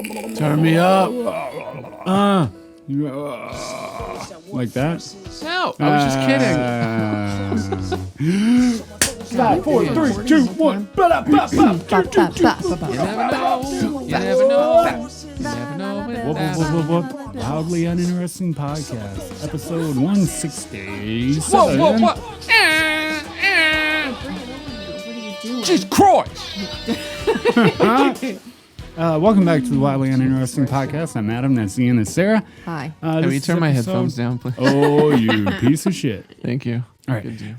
Turn me up. Like that? No, I was just kidding. 5, 4, 3, 2, 1. You never know. Wildly Uninteresting Podcast, episode 167. Whoa. Jesus Christ. Welcome back to the Wildly Uninteresting Podcast. I'm Adam, that's Ian, that's Sarah. Hi. Can you turn my headphones down, please? Oh, you piece of shit. Thank you. All right. Good deal.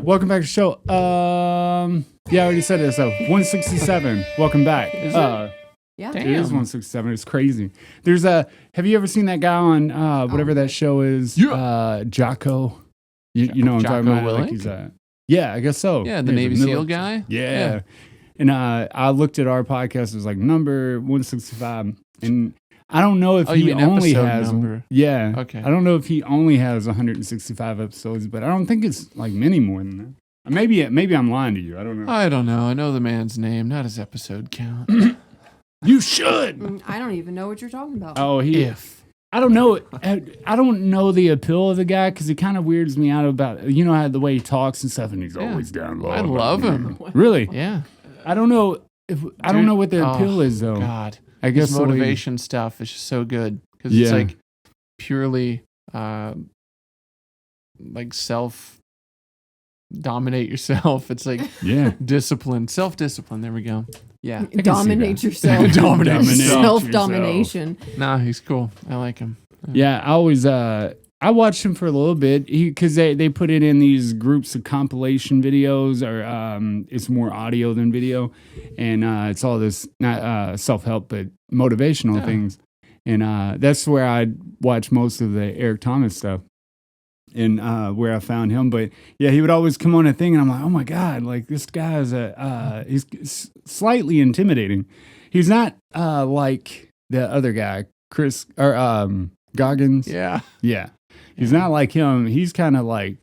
Welcome back to the show. I already said it, so 167. Welcome back. Is Yeah. It is 167. It's crazy. There's have you ever seen that guy on whatever that show is? Yeah. Jocko. You know what I'm talking Jocko about? Like Willink? he's yeah, I guess so. Yeah, the He's Navy a SEAL military- guy. Yeah. And I looked at our podcast. It was like number 165. And I don't know if Oh, you he mean only episode has. number. Yeah. Okay. I don't know if he only has 165 episodes, but I don't think it's like many more than that. Maybe I'm lying to you. I don't know. I don't know. I know the man's name, not his episode count. You should. I don't even know what you're talking about. Oh, If. I don't know. I don't know the appeal of the guy because he kind of weirds me out about how the way he talks and stuff, and he's Yeah. always down low. I love him. Really? Yeah. I don't know I don't know what the appeal is though. God. I guess His the way- motivation stuff is just so good because Yeah. it's like purely like dominate yourself. It's like Yeah. discipline, self-discipline. There we go. Yeah. see Dominate that. yourself. Dominate Self-domination. Nah, he's cool. I like him. Yeah, I always I watched him for a little bit because they put it in these groups of compilation videos, or it's more audio than video, and it's all this not self-help but motivational things, and that's where I watch most of the Eric Thomas stuff, and where I found him. But yeah, he would always come on a thing, and I'm like, oh my god, like this guy is he's slightly intimidating. He's not like the other guy, Chris or Goggins. Yeah. Yeah. He's not like him. He's kind of like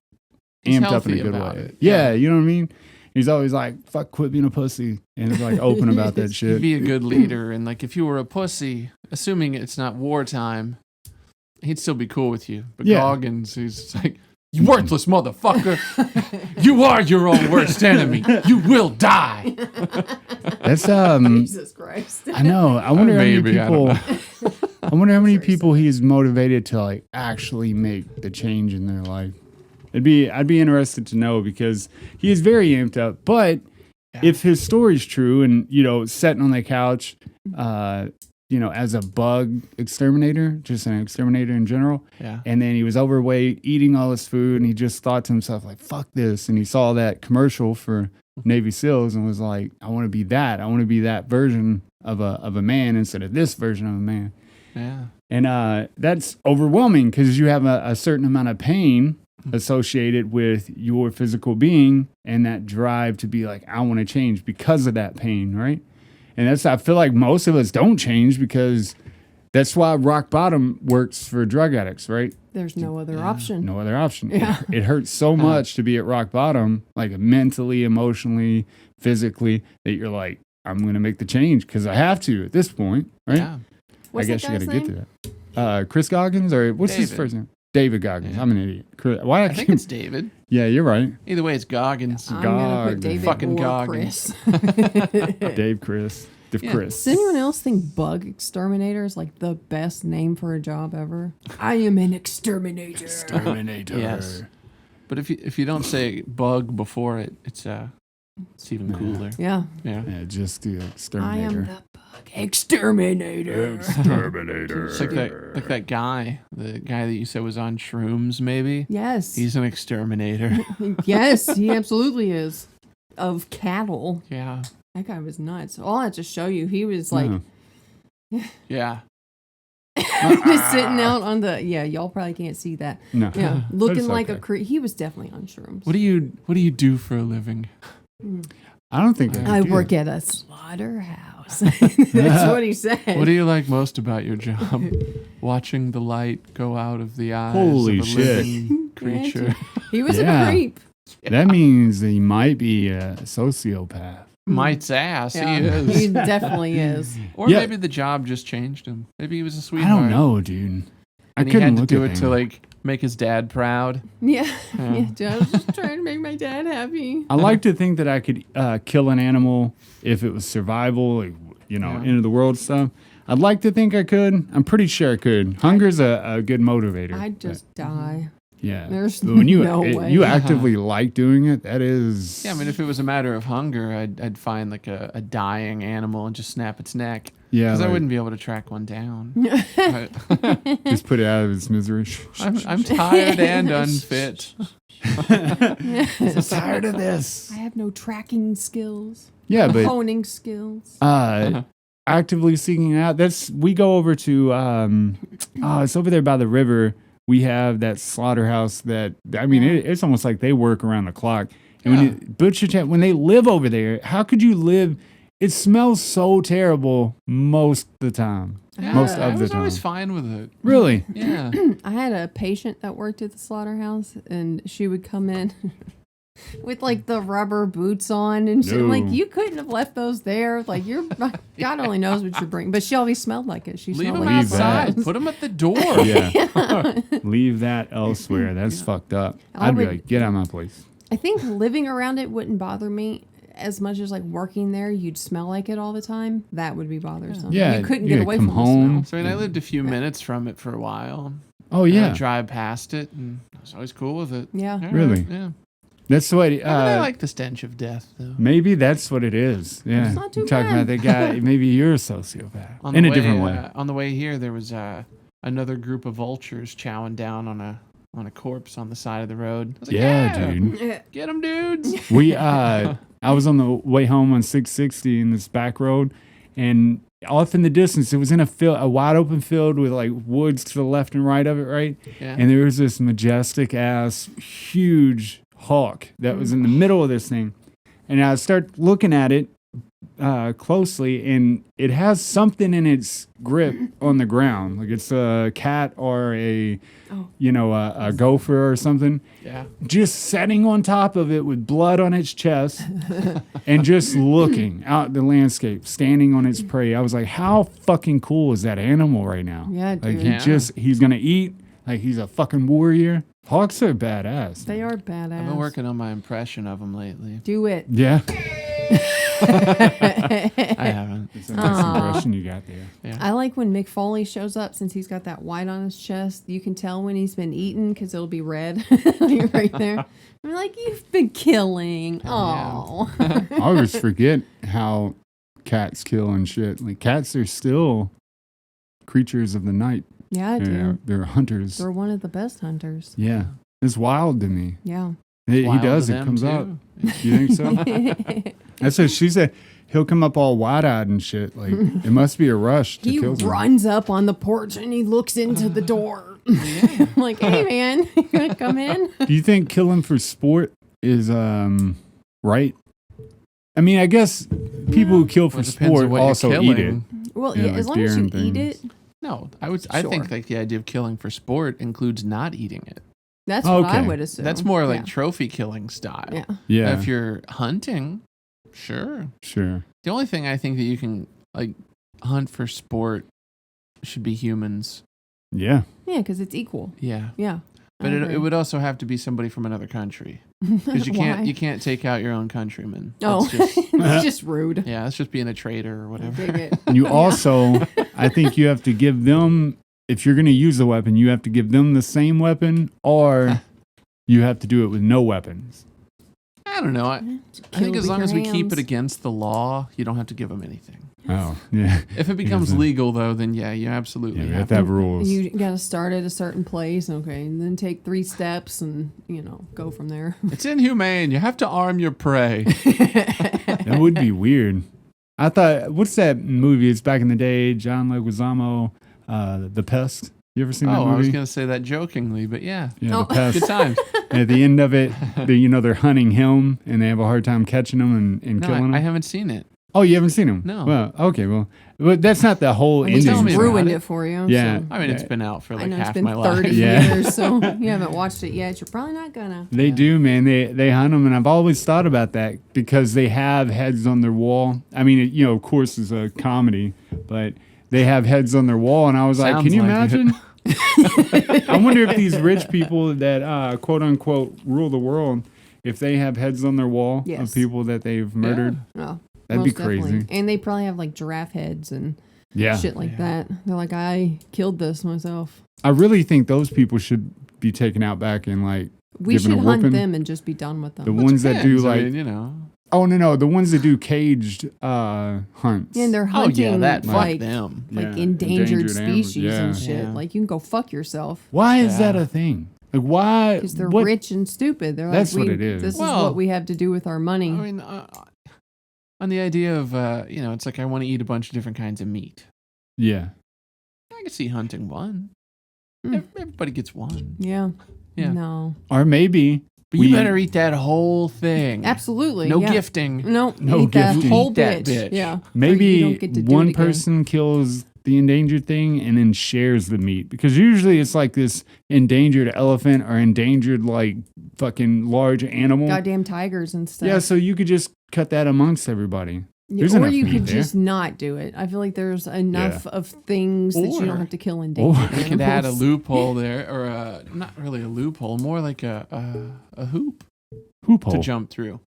He's amped up in a healthy good about way. it. Yeah, you know what I mean? He's always like, fuck, quit being a pussy. And he's like open about that He'd shit. be a good leader, and like if you were a pussy, assuming it's not wartime, he'd still be cool with you. But Yeah. Goggins, he's like, you worthless motherfucker. You are your own worst enemy. You will die. That's Jesus Christ. I know. I wonder how many Maybe, I don't people I wonder how many people he's motivated to like actually make the change in their life. I'd be interested to know because he is very amped up. But if his story's true and sitting on the couch as a bug exterminator, just an exterminator in general. Yeah. And then he was overweight, eating all this food, and he just thought to himself, like, fuck this. And he saw that commercial for Navy SEALs and was like, I want to be that. I want to be that version of a man instead of this version of a man. Yeah. And that's overwhelming because you have a certain amount of pain associated with your physical being and that drive to be like, I want to change because of that pain, right? And I feel like most of us don't change because that's why rock bottom works for drug addicts, right? There's no other option. No other option. Yeah. It hurts so much to be at rock bottom, like mentally, emotionally, physically, that you're like, I'm going to make the change because I have to at this point, right? Yeah. What's I guess that you got to guy's get name? to that. Chris Goggins, or what's his David. first name? David Goggins. Yeah. I'm an idiot. Why I think it's David. Yeah, you're right. Either way, it's Goggins. I'm going to Goggins. put David Fucking or Goggins. Chris. Dave Chris. Yeah. Chris. Does anyone else think bug exterminator is like the best name for a job ever? I am an exterminator. Terminator. Yes. But if you don't say bug before it, it's even cooler. Yeah. Yeah. Yeah, just the I am exterminator. the bug exterminator. Exterminator. It's like that guy, the guy that you said was on shrooms, maybe. Yes. He's an exterminator. Yes, he absolutely is. Of cattle. Yeah. That guy was nuts. All I have to show you, he was like Yeah. just sitting out on the y'all probably can't see that. No. Yeah. Looking It's like a okay. he was definitely on shrooms. What do you do for a living? I don't think I could do work that. at a slaughterhouse. That's what he said. What do you like most about your job? Watching the light go out of the eyes Holy of a shit. living creature. He was Yeah. a creep. That means he might be a sociopath. Mite's ass. Yeah, He is. he definitely is. Or Yeah. maybe the job just changed him. Maybe he was a I sweetheart. don't know, dude. I And he couldn't had to look do at it him. to like make his dad proud. Yeah, yeah. I was just trying to make my dad happy. I like to think that I could kill an animal if it was survival, like, end of the world stuff. I'd like to think I could. I'm pretty sure I could. Hunger's a good motivator. I'd just die. Yeah. There's But when no way. you actively like doing it, that is. Yeah, I mean, if it was a matter of hunger, I'd find like a dying animal and just snap its neck. Yeah, Because I like- wouldn't be able to track one down. But just put it out of its misery. I'm tired and unfit. I'm tired of this. I have no tracking skills, Yeah, but honing skills. actively seeking it out. We go over to it's over there by the river. We have that slaughterhouse that it's almost like they work around the clock. And when they live over there, how could you live? It smells so terrible most of the time. Most I of the was time. always fine with it. Really? Yeah. I had a patient that worked at the slaughterhouse, and she would come in with like the rubber boots on and shit. No. Like, you couldn't have left those there. Like, God only knows what you bring. But she always smelled like it. She Leave smelled them like Leave that. outside. Put them at the door. Yeah. Leave that elsewhere. That's fucked up. I I'd be would- like, get out of my place. I think living around it wouldn't bother me as much as like working there. You'd smell like it all the time. That would be bothersome. Yeah, you couldn't you get gotta away come from home. the So I mean, I lived a few minutes from it for a while. Oh, And yeah. I'd drive past it, and I was always cool with it. smell. Yeah. All right, Really? Yeah. That's what. I like the stench of death, though. Maybe that's what it is. Yeah. It's not too You're talking bad. about that guy. Maybe you're a sociopath. On In the a different way. On the way here, there was another group of vultures chowing down on a corpse on the side of the road. I was like, Yeah, dude. Get them, dudes. I was on the way home on 660 in this back road, and off in the distance, it was in a wide open field with like woods to the left and right of it, right? Yeah. And there was this majestic ass, huge hawk that was in the middle of this thing. And I start looking at it closely, and it has something in its grip on the ground, like it's a cat or a gopher or something. Yeah. Just sitting on top of it with blood on its chest and just looking out the landscape, standing on its prey. I was like, how fucking cool is that animal right now? Yeah, Like dude. he's gonna eat, like he's a fucking warrior. Hawks are badass. They are badass. I've been working on my impression of them lately. Do it. Yeah. I haven't. It's a nice impression you got there. Yeah. I like when Mick Foley shows up, since he's got that white on his chest. You can tell when he's been eaten because it'll be red. You're right there. I'm like, you've been killing. Oh. I always forget how cats kill and shit. Like cats are still creatures of the night. Yeah, I do. They're hunters. They're one of the best hunters. Yeah. It's wild to me. Yeah. He Wild does. to It them, comes too. out. You think so? That's what she said. He'll come up all wide-eyed and shit. Like it must be a rush to He kill them. runs up on the porch and he looks into the door. I'm like, hey, man, you gonna come in? Do you think killing for sport is right? I mean, I guess people who kill for Well, it depends on sport what you're also eat it. killing. Well, Yeah, yeah, like as long as deer you and eat it, things. No, I Sure. think like the idea of killing for sport includes not eating it. that's what I Okay. would assume. That's more like Yeah. trophy killing style. Yeah. Yeah, If you're hunting, sure. sure. The only thing I think that you can like hunt for sport should be humans. Yeah. Yeah, because it's equal. Yeah. Yeah. But I it agree. would also have to be somebody from another country because you Why? can't take out your own countrymen. Oh, That's just, it's just rude. yeah, that's just being a traitor or I whatever. dig it. You also, I think you have to give them, if you're going to use a weapon, you have to give them the same weapon, or you have to do it with no weapons. I don't know. I Kill think as with long your as we keep hands. it against the law, you don't have to give them anything. Oh, yeah. If it becomes then- legal, though, then yeah, you Yeah, absolutely we have have to have rules. You got to start at a certain place, okay, and then take 3 steps and, go from there. It's inhumane. You have to arm your prey. That would be weird. I thought, what's that movie? It's back in the day, John Leguizamo, The Pest. You ever seen that Oh, I was movie? going to say that jokingly, but yeah. Yeah, Oh. The Pest. Good times. And at the end of it, they're hunting him, and they have a hard time catching him and No, killing him. I haven't seen it. Oh, you haven't seen him? No. Well, okay. Well, but that's not the whole We ending. tell me just about ruined it. it for you. Yeah. So. I mean, it's been out for I like know it's half been my 30 life. Yeah. years, so you haven't watched it yet. You're probably not gonna. They do, man. They hunt them, and I've always thought about that because they have heads on their wall. I mean, of course, it's a comedy, but they have heads on their wall, and I was like, Sounds can you like it. imagine? I wonder if these rich people that quote unquote rule the world, if they have heads on their wall Yes. of people that they've murdered. Oh, That'd be most definitely. crazy. And they probably have like giraffe heads and Yeah. shit like that. They're like, I killed this myself. I really think those people should be taken out back and like We given should a hunt whooping. them and just be done with The them. ones that do Depends, I like mean, you know. oh no, the ones that do caged hunts. Yeah, and they're Oh hunting yeah, that fuck like them. Yeah, endangered animals, species yeah. and shit. Yeah. Like you can go fuck yourself Why is Yeah. that a thing? Like why? because they're what- rich and stupid. They're That's like, what it is. This is Well, what we have to do with our money. I mean, on the idea of it's like I want to eat a bunch of different kinds of meat. Yeah. I can see hunting one. Hmm. Everybody gets one. Yeah. Yeah. No. Or maybe But we you better eat that whole thing. Absolutely. No yeah. gifting. No. No Eat that gifting. whole Eat that bitch. bitch. Yeah. Or you maybe don't get to do one it again. person kills the endangered thing and then shares the meat because usually it's like this endangered elephant or endangered like fucking large animal. Goddamn tigers and stuff. Yeah, so you could just cut that amongst everybody. Yeah, There's or enough you meat could there. just not do it. I feel like there's enough of things that you Or- don't have to kill Or- endangered You could add a animals. loophole there, or not really a loophole, more like a hoop Hoop to hole. jump through.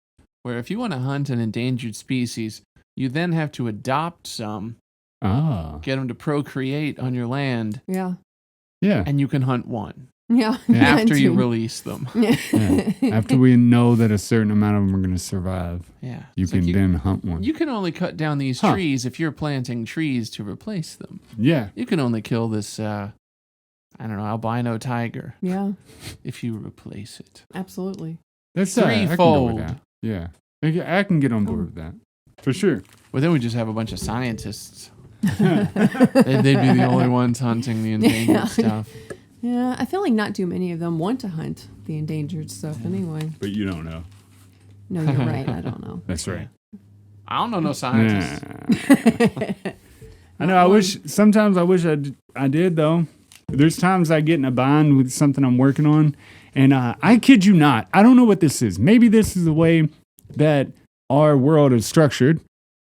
Where if you want to hunt an endangered species, you then have to adopt some, Ah, get them to procreate on your land, Yeah. yeah. and you can hunt one Yeah. after you Too. release them. Yeah. After we know that a certain amount of them are going to survive, Yeah, you It's like can then hunt one. You can only cut down these Huh. trees if you're planting trees to replace them. Yeah. You can only kill this, I don't know, albino tiger Yeah. if you replace it. Absolutely. That's I can go Threefold. with that. Yeah. I can get on board with that. For sure. Well, then we just have a bunch of scientists. They'd be the only ones hunting the endangered Yeah. stuff. Yeah. I feel like not too many of them want to hunt the endangered stuff anyway. But you don't know. No, you're right. I don't know. That's right. I don't know no scientists. I know. Sometimes I wish I did though. There's times I get in a bind with something I'm working on, and I kid you not, I don't know what this is. Maybe this is the way that our world is structured,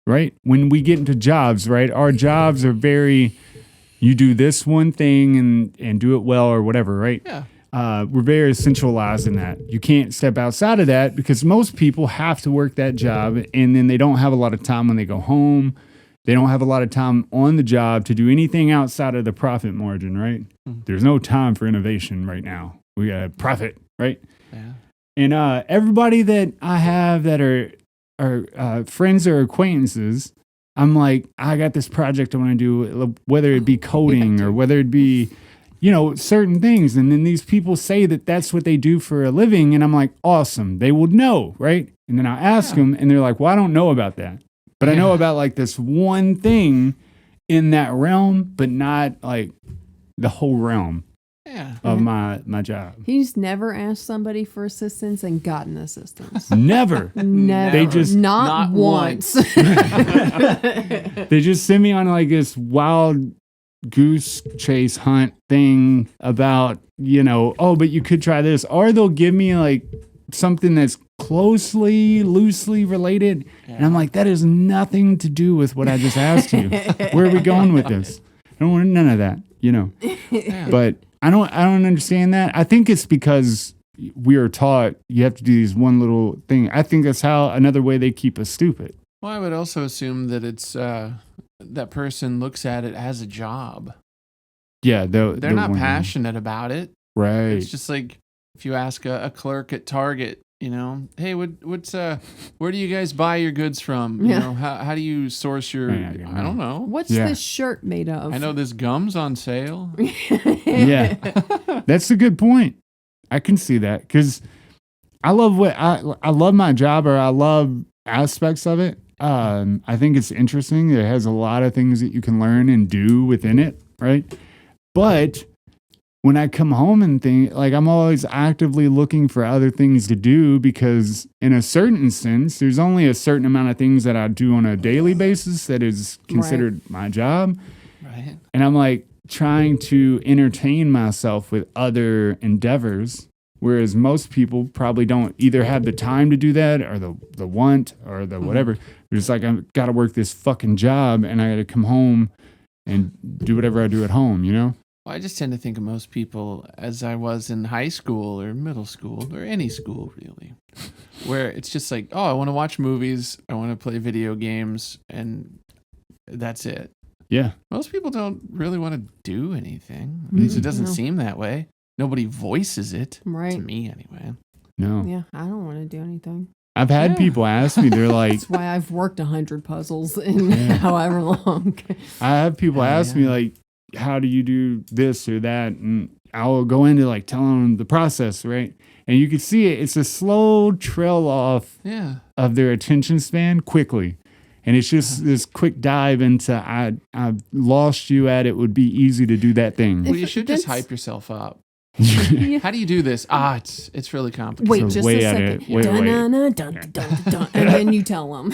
right? When we get into jobs, right? Our jobs are very, you do this one thing and do it well or whatever, right? Yeah. We're very essentialized in that. You can't step outside of that because most people have to work that job and then they don't have a lot of time when they go home. They don't have a lot of time on the job to do anything outside of the profit margin, right? Mm-hmm. There's no time for innovation right now. We got profit, right? Yeah. And everybody that I have that are friends or acquaintances, I'm like, I got this project I want to do, whether it be coding or whether it be, certain things. And then these people say that that's what they do for a living. And I'm like, awesome. They would know, right? And then I ask them and they're like, well, I don't know about that. But I know about like this one thing in that realm, but not like the whole realm Yeah. of my job. He's never asked somebody for assistance and gotten assistance. Never. Never. They just- not Not once. They just send me on like this wild goose chase hunt thing about, but you could try this. Or they'll give me like something that's loosely related. And I'm like, that has nothing to do with what I just asked you. Where are we going with this? I don't want none of that, Yeah. But I don't understand that. I think it's because we are taught you have to do these one little thing. I think that's how another way they keep us stupid. Well, I would also assume that it's that person looks at it as a job. Yeah, They're not passionate about it. Right. It's just like if you ask a clerk at Target, hey, what's where do you guys buy your goods from? Yeah. How do you source your? I don't know. What's Yeah. this shirt made of? I know this gum's on sale. Yeah, that's a good point. I can see that because I love I love my job, or I love aspects of it. I think it's interesting. It has a lot of things that you can learn and do within it, right? But when I come home and think, like, I'm always actively looking for other things to do because, in a certain sense, there's only a certain amount of things that I do on a daily basis that is considered my job. Right. And I'm like trying to entertain myself with other endeavors, whereas most people probably don't either have the time to do that or the want or the whatever. They're just like, I've got to work this fucking job and I got to come home and do whatever I do at home, you know? Well, I just tend to think of most people as I was in high school or middle school or any school, really, where it's just like, oh, I want to watch movies, I want to play video games, and that's it. Yeah. Most people don't really want to do anything. At least it doesn't seem that way. Nobody voices it. Right. To me, anyway. No. Yeah, I don't want to do anything. I've had people ask me, they're like, That's why I've worked 100 puzzles in however long. I have people ask me, like, how do you do this or that? And I'll go into like telling them the process, right? And you can see it. It's a slow trail off of their attention span quickly. And it's just this quick dive into, I've lost you at it would be easy to do that thing. Well, you should just hype yourself up. Yeah. How do you do this? It's really complicated. Wait, So just wait a at second. it. Wait. And then you tell them.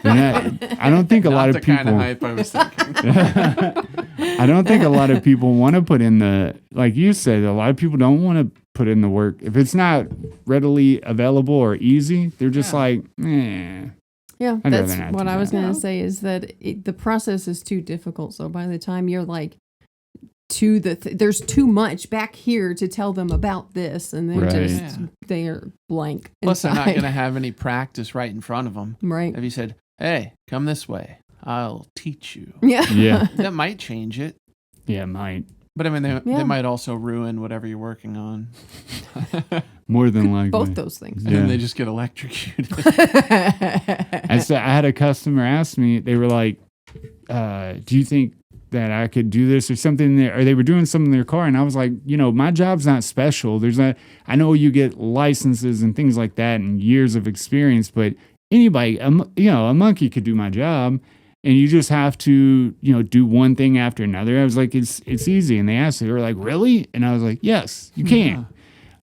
I don't think a lot of Not the kind of people. hype I was thinking. I don't think a lot of people want to put in the, like you said, a lot of people don't want to put in the work. If it's not readily available or easy, they're just like, eh. Yeah, I'd that's rather not what do I was that. going to say is that the process is too difficult. So by the time you're like to there's too much back here to tell them about this, and they're Right. they're blank. Plus, they're not inside. going to have any practice right in front of them. Right. Have you said, hey, come this way. I'll teach you. Yeah. Yeah. That might change it. Yeah, it might. But I mean, they might also ruin whatever you're working on. More than likely. Both those things. And Yeah. then they just get electrocuted. I had a customer ask me, they were like, do you think that I could do this or something or they were doing something in their car? And I was like, my job's not special. I know you get licenses and things like that and years of experience, but anybody, a monkey could do my job. And you just have to, do one thing after another. I was like, it's easy. And they were like, really? And I was like, yes, you can.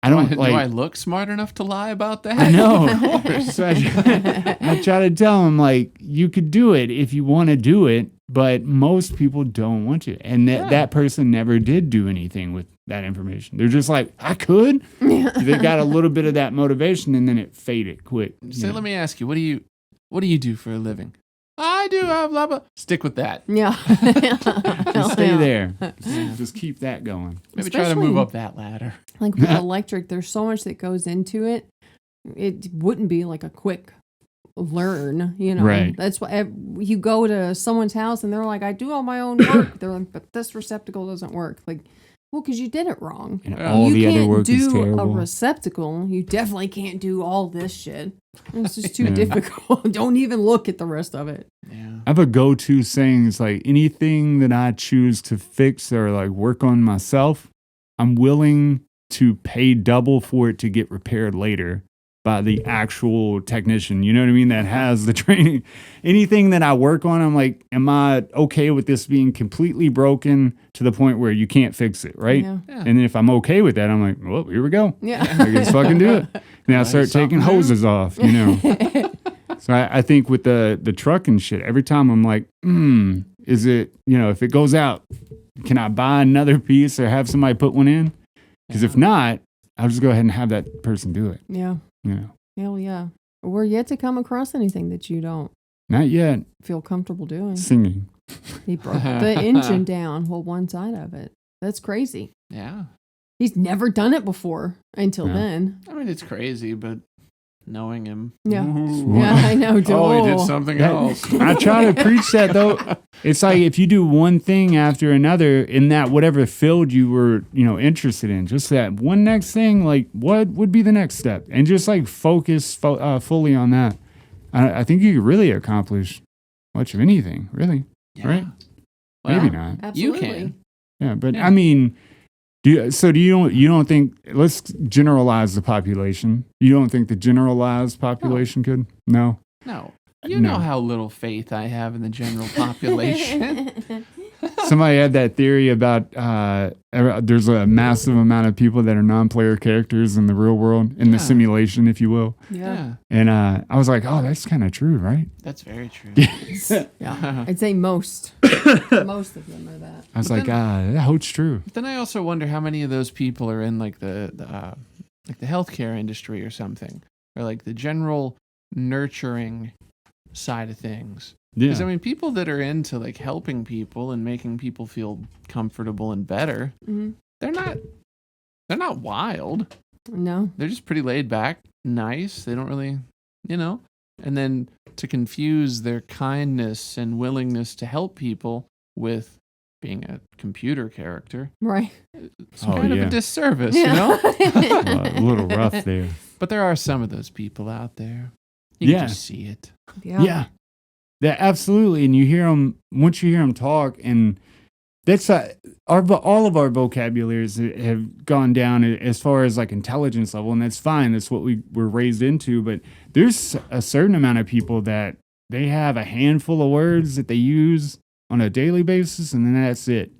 I don't do I look smart enough to lie about that? I know. Of course. So I try to tell them, like, you could do it if you want to do it, but most people don't want to. And that person never did do anything with that information. They're just like, I could. They got a little bit of that motivation, and then it faded quick. So let me ask you, what do you do for a living? I do blah blah. Stick with that. Yeah. Just stay there. Just keep that going. Maybe try to Especially- move up that ladder. Like with electric, there's so much that goes into it. It wouldn't be like a quick learn, Right. That's why you go to someone's house and they're like, I do all my own work. They're like, but this receptacle doesn't work. Like, well, because you did it wrong. And all you the other can't work is do a terrible. receptacle. You definitely can't do all this shit. It's just too difficult. Don't even look at the rest of it. Yeah. I have a go-to saying. It's like anything that I choose to fix or like work on myself, I'm willing to pay double for it to get repaired later by the actual technician. You know what I mean? That has the training. Anything that I work on, I'm like, am I okay with this being completely broken to the point where you can't fix it, right? Yeah. Yeah. And then if I'm okay with that, I'm like, well, here we go. Yeah. I can just fucking do it. Then I start taking something new. hoses off, So I think with the truck and shit, every time I'm like, is it, if it goes out, can I buy another piece or have somebody put one in? Because if not, I'll just go ahead and have that person do it. Yeah. Hell yeah. We're yet to come across anything that you don't Not yet. feel comfortable doing. Singing. He broke the engine down, one side of it. That's crazy. Yeah. He's never done it before until Yeah. then. I mean, it's crazy, but knowing him. Yeah. Ooh. Yeah, I know. Oh, he did something else. I try to preach that though. It's like if you do one thing after another in that whatever field you were, interested in, just that one next thing, like what would be the next step? And just like focus fully on that. I think you could really accomplish much of anything, really. Yeah. Right? Well, Maybe not. Absolutely. You can. Yeah, but Yeah. I mean, you don't think, let's generalize the population. You don't think the generalized population could? No. No. You know how little faith I have in the general population. Somebody had that theory about there's a massive amount of people that are non-player characters in the real world, in the simulation, if you will. Yeah. And I was like, oh, that's kind of true, right? That's very true. Yeah. I'd say most of them are that. I was like, that holds true. But then I also wonder how many of those people are in like the healthcare industry or something, or like the general nurturing side of things. Yeah. Because I mean, people that are into like helping people and making people feel comfortable and better, they're not wild. No. They're just pretty laid back, nice. They don't really, And then to confuse their kindness and willingness to help people with being a computer character, Right. it's kind of a disservice, Well, a little rough there. But there are some of those people out there. You can just see it. Yeah. Yeah, absolutely. And you hear them, once you hear them talk, and that's all of our vocabularies have gone down as far as like intelligence level, and that's fine. That's what we were raised into. But there's a certain amount of people that they have a handful of words that they use on a daily basis, and then that's it.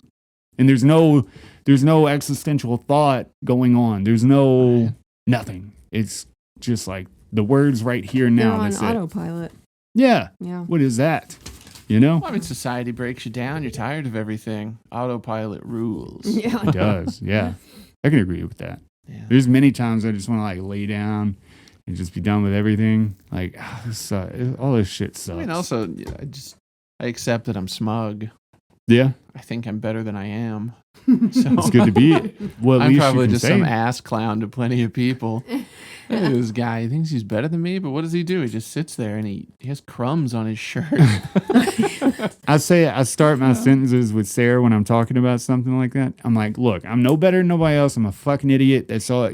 And there's no existential thought going on. There's nothing. It's just like the words right here and now. They're that's on it. autopilot. Yeah. Yeah. What is that? You know? Well, I mean, society breaks you down. You're tired of everything. Autopilot rules. Yeah. It does. Yeah. I can agree with that. Yeah. There's many times I just want to like lay down and just be done with everything. Like, all this shit sucks. I mean, also, I accept that I'm smug. Yeah. I think I'm better than I am. So it's good to be. Well, at I'm least probably you can just say some it. ass clown to plenty of people. Look at this guy. He thinks he's better than me, but what does he do? He just sits there and he has crumbs on his shirt. I start my sentences with Sarah when I'm talking about something like that. I'm like, look, I'm no better than nobody else. I'm a fucking idiot. That's all,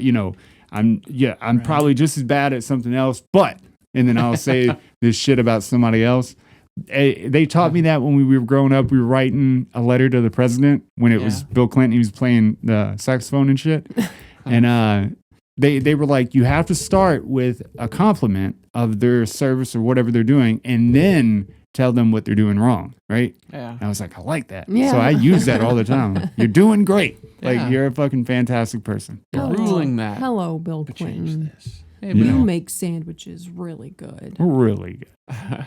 I'm probably just as bad at something else, but, and then I'll say this shit about somebody else. They taught me that when we were growing up. We were writing a letter to the president when it was Bill Clinton. He was playing the saxophone and shit. And they were like, you have to start with a compliment of their service or whatever they're doing, and then tell them what they're doing wrong, right? Yeah. And I was like, I like that. Yeah. So I use that all the time. You're doing great. Like, Yeah. you're a fucking fantastic person. You're ruling that. Hello, Bill But change Clinton. this. Hey, Yeah. You make sandwiches really good, Really good.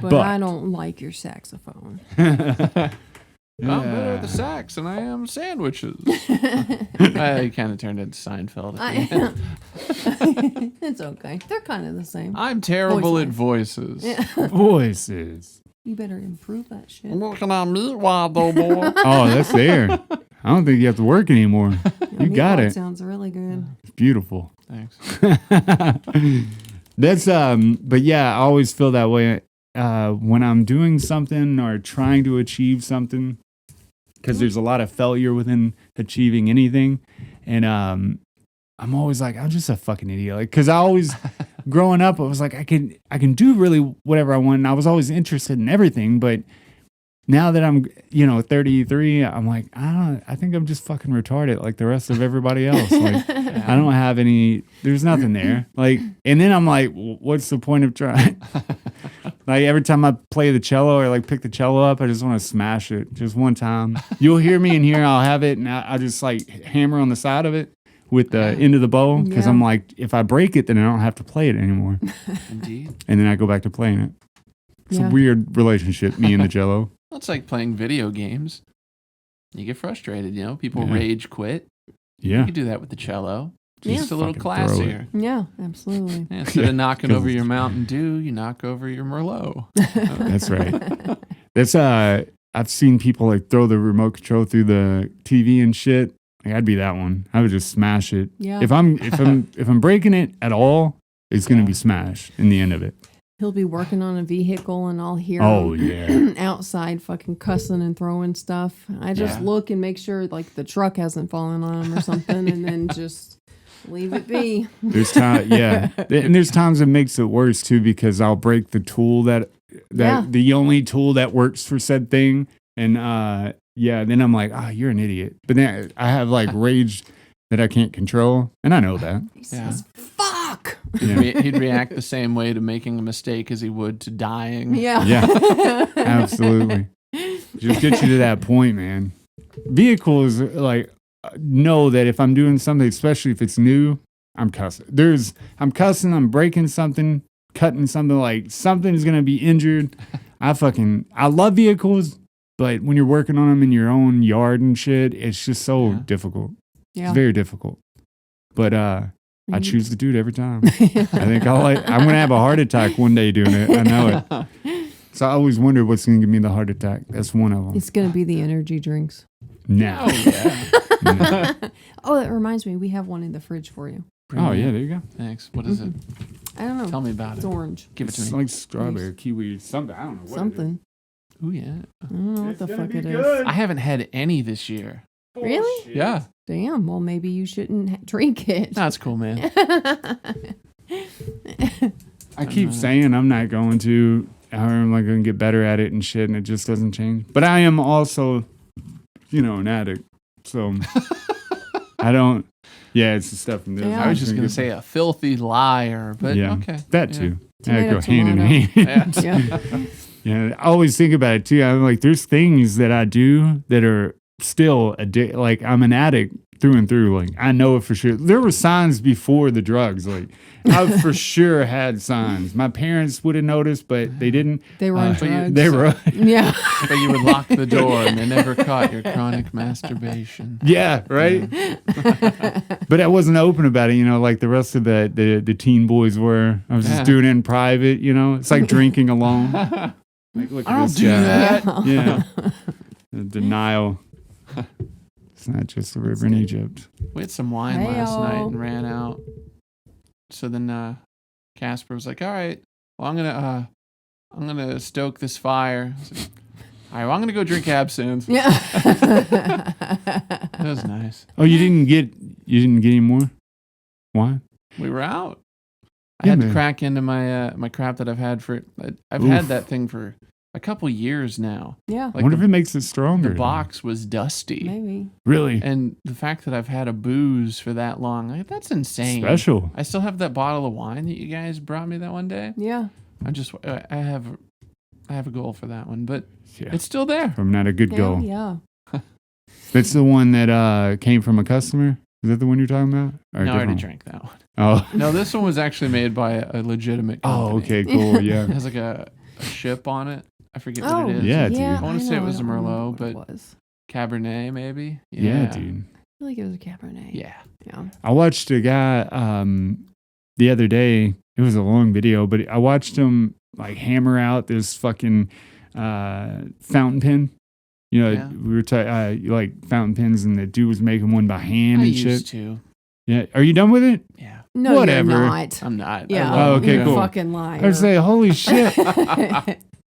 but But- I don't like your saxophone. I'm better at the sax than I am sandwiches. I kind of turned into Seinfeld at the end. It's okay. They're kind of the same. I'm terrible at Voice-wise. voices. Yeah. Voices. You better improve that shit. Looking at me, Waldo boy. Oh, that's there. I don't think you have to work anymore. You got Meatball it. Sounds really good. It's beautiful. Thanks. That's but yeah, I always feel that way when I'm doing something or trying to achieve something, because there's a lot of failure within achieving anything, and I'm always like, I'm just a fucking idiot. Like, because I always growing up, I was like, I can do really whatever I want, and I was always interested in everything, but now that I'm 33, I'm like, I think I'm just fucking retarded like the rest of everybody else. Like, I don't have there's nothing there. Like, and then I'm like, what's the point of trying? Like, every time I play the cello or like pick the cello up, I just want to smash it just one time. You'll hear me in here, I'll have it, and I'll just like hammer on the side of it with the end of the bow, because Yeah. I'm like, if I break it, then I don't have to play it anymore. Indeed. And then I go back to playing it. It's Yeah. a weird relationship, me and the cello. Well, it's like playing video games. You get frustrated, People Yeah. rage quit. Yeah. You can do that with the cello. Yeah. Just a little Fucking throw it. classier. Yeah, absolutely. Yeah, instead of knocking 'cause over it's- your Mountain Dew, you knock over your Merlot. That's right. That's I've seen people like throw the remote control through the TV and shit. Like, I'd be that one. I would just smash it. Yeah. If I'm breaking it at all, it's gonna be smashed in the end of it. He'll be working on a vehicle and I'll hear Oh him yeah. outside fucking cussing and throwing stuff. I just Yeah. look and make sure like the truck hasn't fallen on him or something and then just leave it be. There's time, yeah, and there's times it makes it worse too, because I'll break the tool that Yeah. the only tool that works for said thing, and then I'm like, you're an idiot. But then I have like rage that I can't control, and I know that. He Yeah. says, fuck! Yeah. He'd react the same way to making a mistake as he would to dying. Yeah. Yeah. Absolutely. Just get you to that point, man. Vehicles, like, know that if I'm doing something, especially if it's new, I'm cussing. I'm cussing, I'm breaking something, cutting something, like something is going to be injured. I love vehicles, but when you're working on them in your own yard and shit, it's just so difficult. Yeah. It's very difficult. But I choose to do it every time. I think I'm going to have a heart attack one day doing it. I know it. So I always wonder what's going to give me the heart attack. That's one of them. It's going to be the energy drinks. No. Oh, yeah. No. Oh, that reminds me. We have one in the fridge for you. Oh, yeah, there you go. Thanks. What is it? I don't know. Tell me about It's it. orange. Give it to It's me. like strawberry, kiwi, something. I don't know what Something. Oh, yeah. I don't know what It's the gonna fuck be it is. good. I haven't had any this year. Really? Yeah. Damn. Well, maybe you shouldn't drink it. That's cool, man. I keep saying I'm not going to. I'm like going to get better at it and shit, and it just doesn't change. But I am also, an addict. So I don't. Yeah, it's the stuff from this. Yeah. I was just going to say a filthy liar, but okay. that Yeah. too. Tomato, Go hand in tomato. hand. Yeah. Yeah, I always think about it too. I'm like, there's things that I do that are still like I'm an addict through and through. Like I know it for sure. There were signs before the drugs. Like I for sure had signs. My parents would have noticed, but they didn't. They were on drugs. They were. Yeah. But you would lock the door and they never caught your chronic masturbation. Yeah, right. But I wasn't open about it, like the rest of the teen boys were. I was just doing it in private, It's like drinking alone. Like, look at I don't this do guy. that. Yeah. The denial. It's not just the river in Egypt. We had some wine last Hey-o. night and ran out. So then Casper was like, "All right, well I'm gonna stoke this fire." I was like, all right, well I'm gonna go drink absinthe. Yeah. That was nice. Oh, you didn't get any more? Why? We were out. I Yeah, had man. to crack into my my crap that I've had for. I've Oof. had that thing for a couple years now. Yeah. I wonder if it makes it The stronger. box was dusty. Maybe. Really? And the fact that I've had a booze for that long, that's insane. Special. I still have that bottle of wine that you guys brought me that one day. Yeah. I have a goal for that one, but Yeah. it's still there. From not a good Hell goal. yeah. That's the one that came from a customer? Is that the one you're talking about? Or a No, I already different drank that one. one? Oh. No, this one was actually made by a legitimate company. Oh, okay, cool. It Yeah. has like a ship on it. I forget Oh, what it is. Yeah, dude. yeah. I wanna say it know, was a don't remember Merlot, what but- it was. Cabernet, maybe. Yeah, dude. I feel like it was a Cabernet. Yeah. Yeah. I watched a guy the other day. It was a long video, but I watched him like hammer out this fucking fountain pen. Yeah. We were like fountain pens, and the dude was making one by hand I and used shit. to. Yeah, are you done with it? Yeah. No, Whatever. you're not. I'm not. Yeah. Oh, okay, you cool. fucking liar. I was like, holy shit!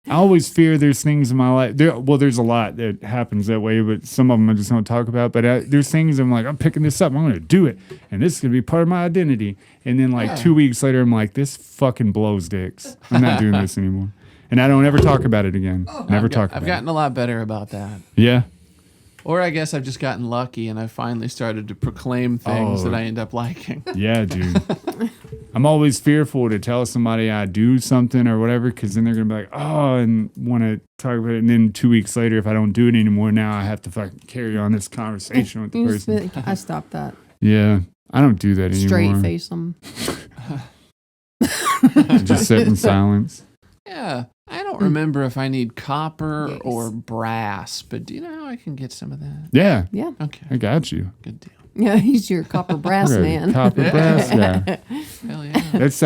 I always fear there's things in my life. There's a lot that happens that way, but some of them I just don't talk about. But there's things I'm like, I'm picking this up. I'm going to do it, and this is going to be part of my identity. And then like 2 weeks later, I'm like, this fucking blows dicks. I'm not doing this anymore, and I don't ever talk about it again. Never talk about I've it. gotten a lot better about that. Yeah. Or I guess I've just gotten lucky and I finally started to proclaim things that I end up liking. Yeah, dude. I'm always fearful to tell somebody I do something or whatever, because then they're going to be like, oh, and want to talk about it. And then 2 weeks later, if I don't do it anymore, now I have to fucking carry on this conversation with the You just person. be like, I stopped that. Yeah. I don't do that Straight anymore. face them. Just sit in silence. Yeah. I don't remember if I need copper Yes. or brass, but do you know how I can get some of that? Yeah. Yeah. Okay. I got you. Good deal. Yeah, he's your copper brass Okay, man. Copper brass guy. Hell yeah. That's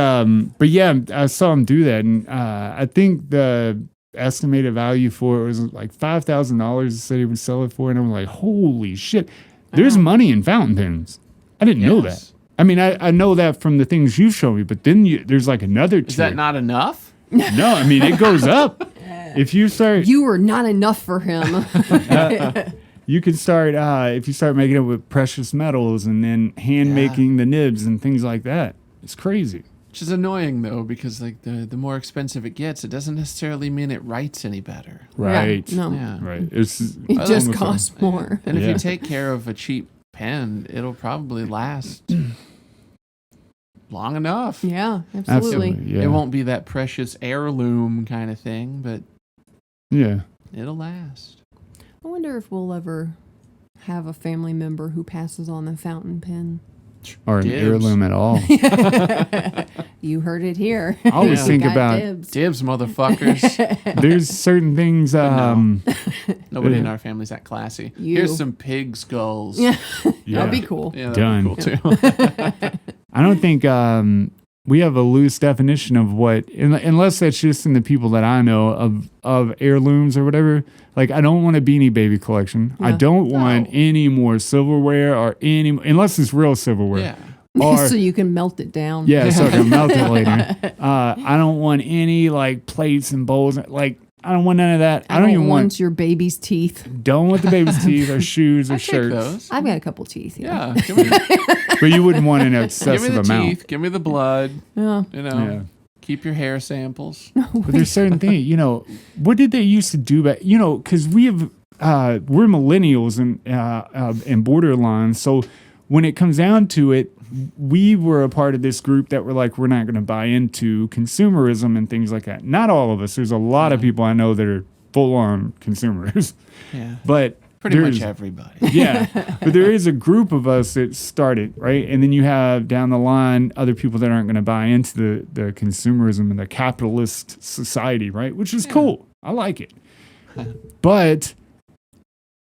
but yeah, I saw him do that, and I think the estimated value for it was like $5,000. Said he would sell it for, and I'm like, holy shit! There's money in fountain pens. I didn't know that. Yes. I mean, I know that from the things you've shown me, but then there's like another tier. Is that not enough? No, I mean it goes up. If you start, You were not enough for him. you can start if you start making it with precious metals and then hand making the nibs and things like that. It's crazy. Which is annoying though, because like the more expensive it gets, it doesn't necessarily mean it writes any better. Right. Yeah, no. Yeah. Right. It's It just almost like- costs more. And if Yeah. you take care of a cheap pen, it'll probably last long enough. Yeah, absolutely. Yeah. It won't be that precious heirloom kind of thing, but Yeah. it'll last. I wonder if we'll ever have a family member who passes on the fountain pen. Or an Dibs. heirloom at all. You heard it here. I always We think got about Dibs, motherfuckers. there's certain things. Nobody in our family's that classy. You. Here's some pig skulls. Yeah, Yeah. that'd be cool. Yeah, that'd Done. be cool too. I don't think we have a loose definition of what, unless that's just in the people that I know of heirlooms or whatever. Like, I don't want a Beanie Baby collection. I Yeah. don't want any more silverware or unless it's real silverware. Yeah. Or, So you can melt it down. yeah, so I can melt it later. I don't want any like plates and bowls. Like, I don't want none of that. I don't even want your baby's teeth. Don't want the baby's teeth or shoes or I take shirts. those. I've got a couple teeth. Yeah. Give me, But you wouldn't want an give me excessive the amount. teeth. Give me the blood. Yeah. You know. Yeah. Keep your hair samples. But there's certain things, what did they used to do back, because we're millennials and borderline. So when it comes down to it, we were a part of this group that were like, we're not going to buy into consumerism and things like that. Not all of us. There's a lot of people I know that are full on consumers, Yeah. but Pretty much there's- everybody. yeah, but there is a group of us that started, right? And then you have down the line other people that aren't going to buy into the consumerism and the capitalist society, right? Which is cool. I like it. But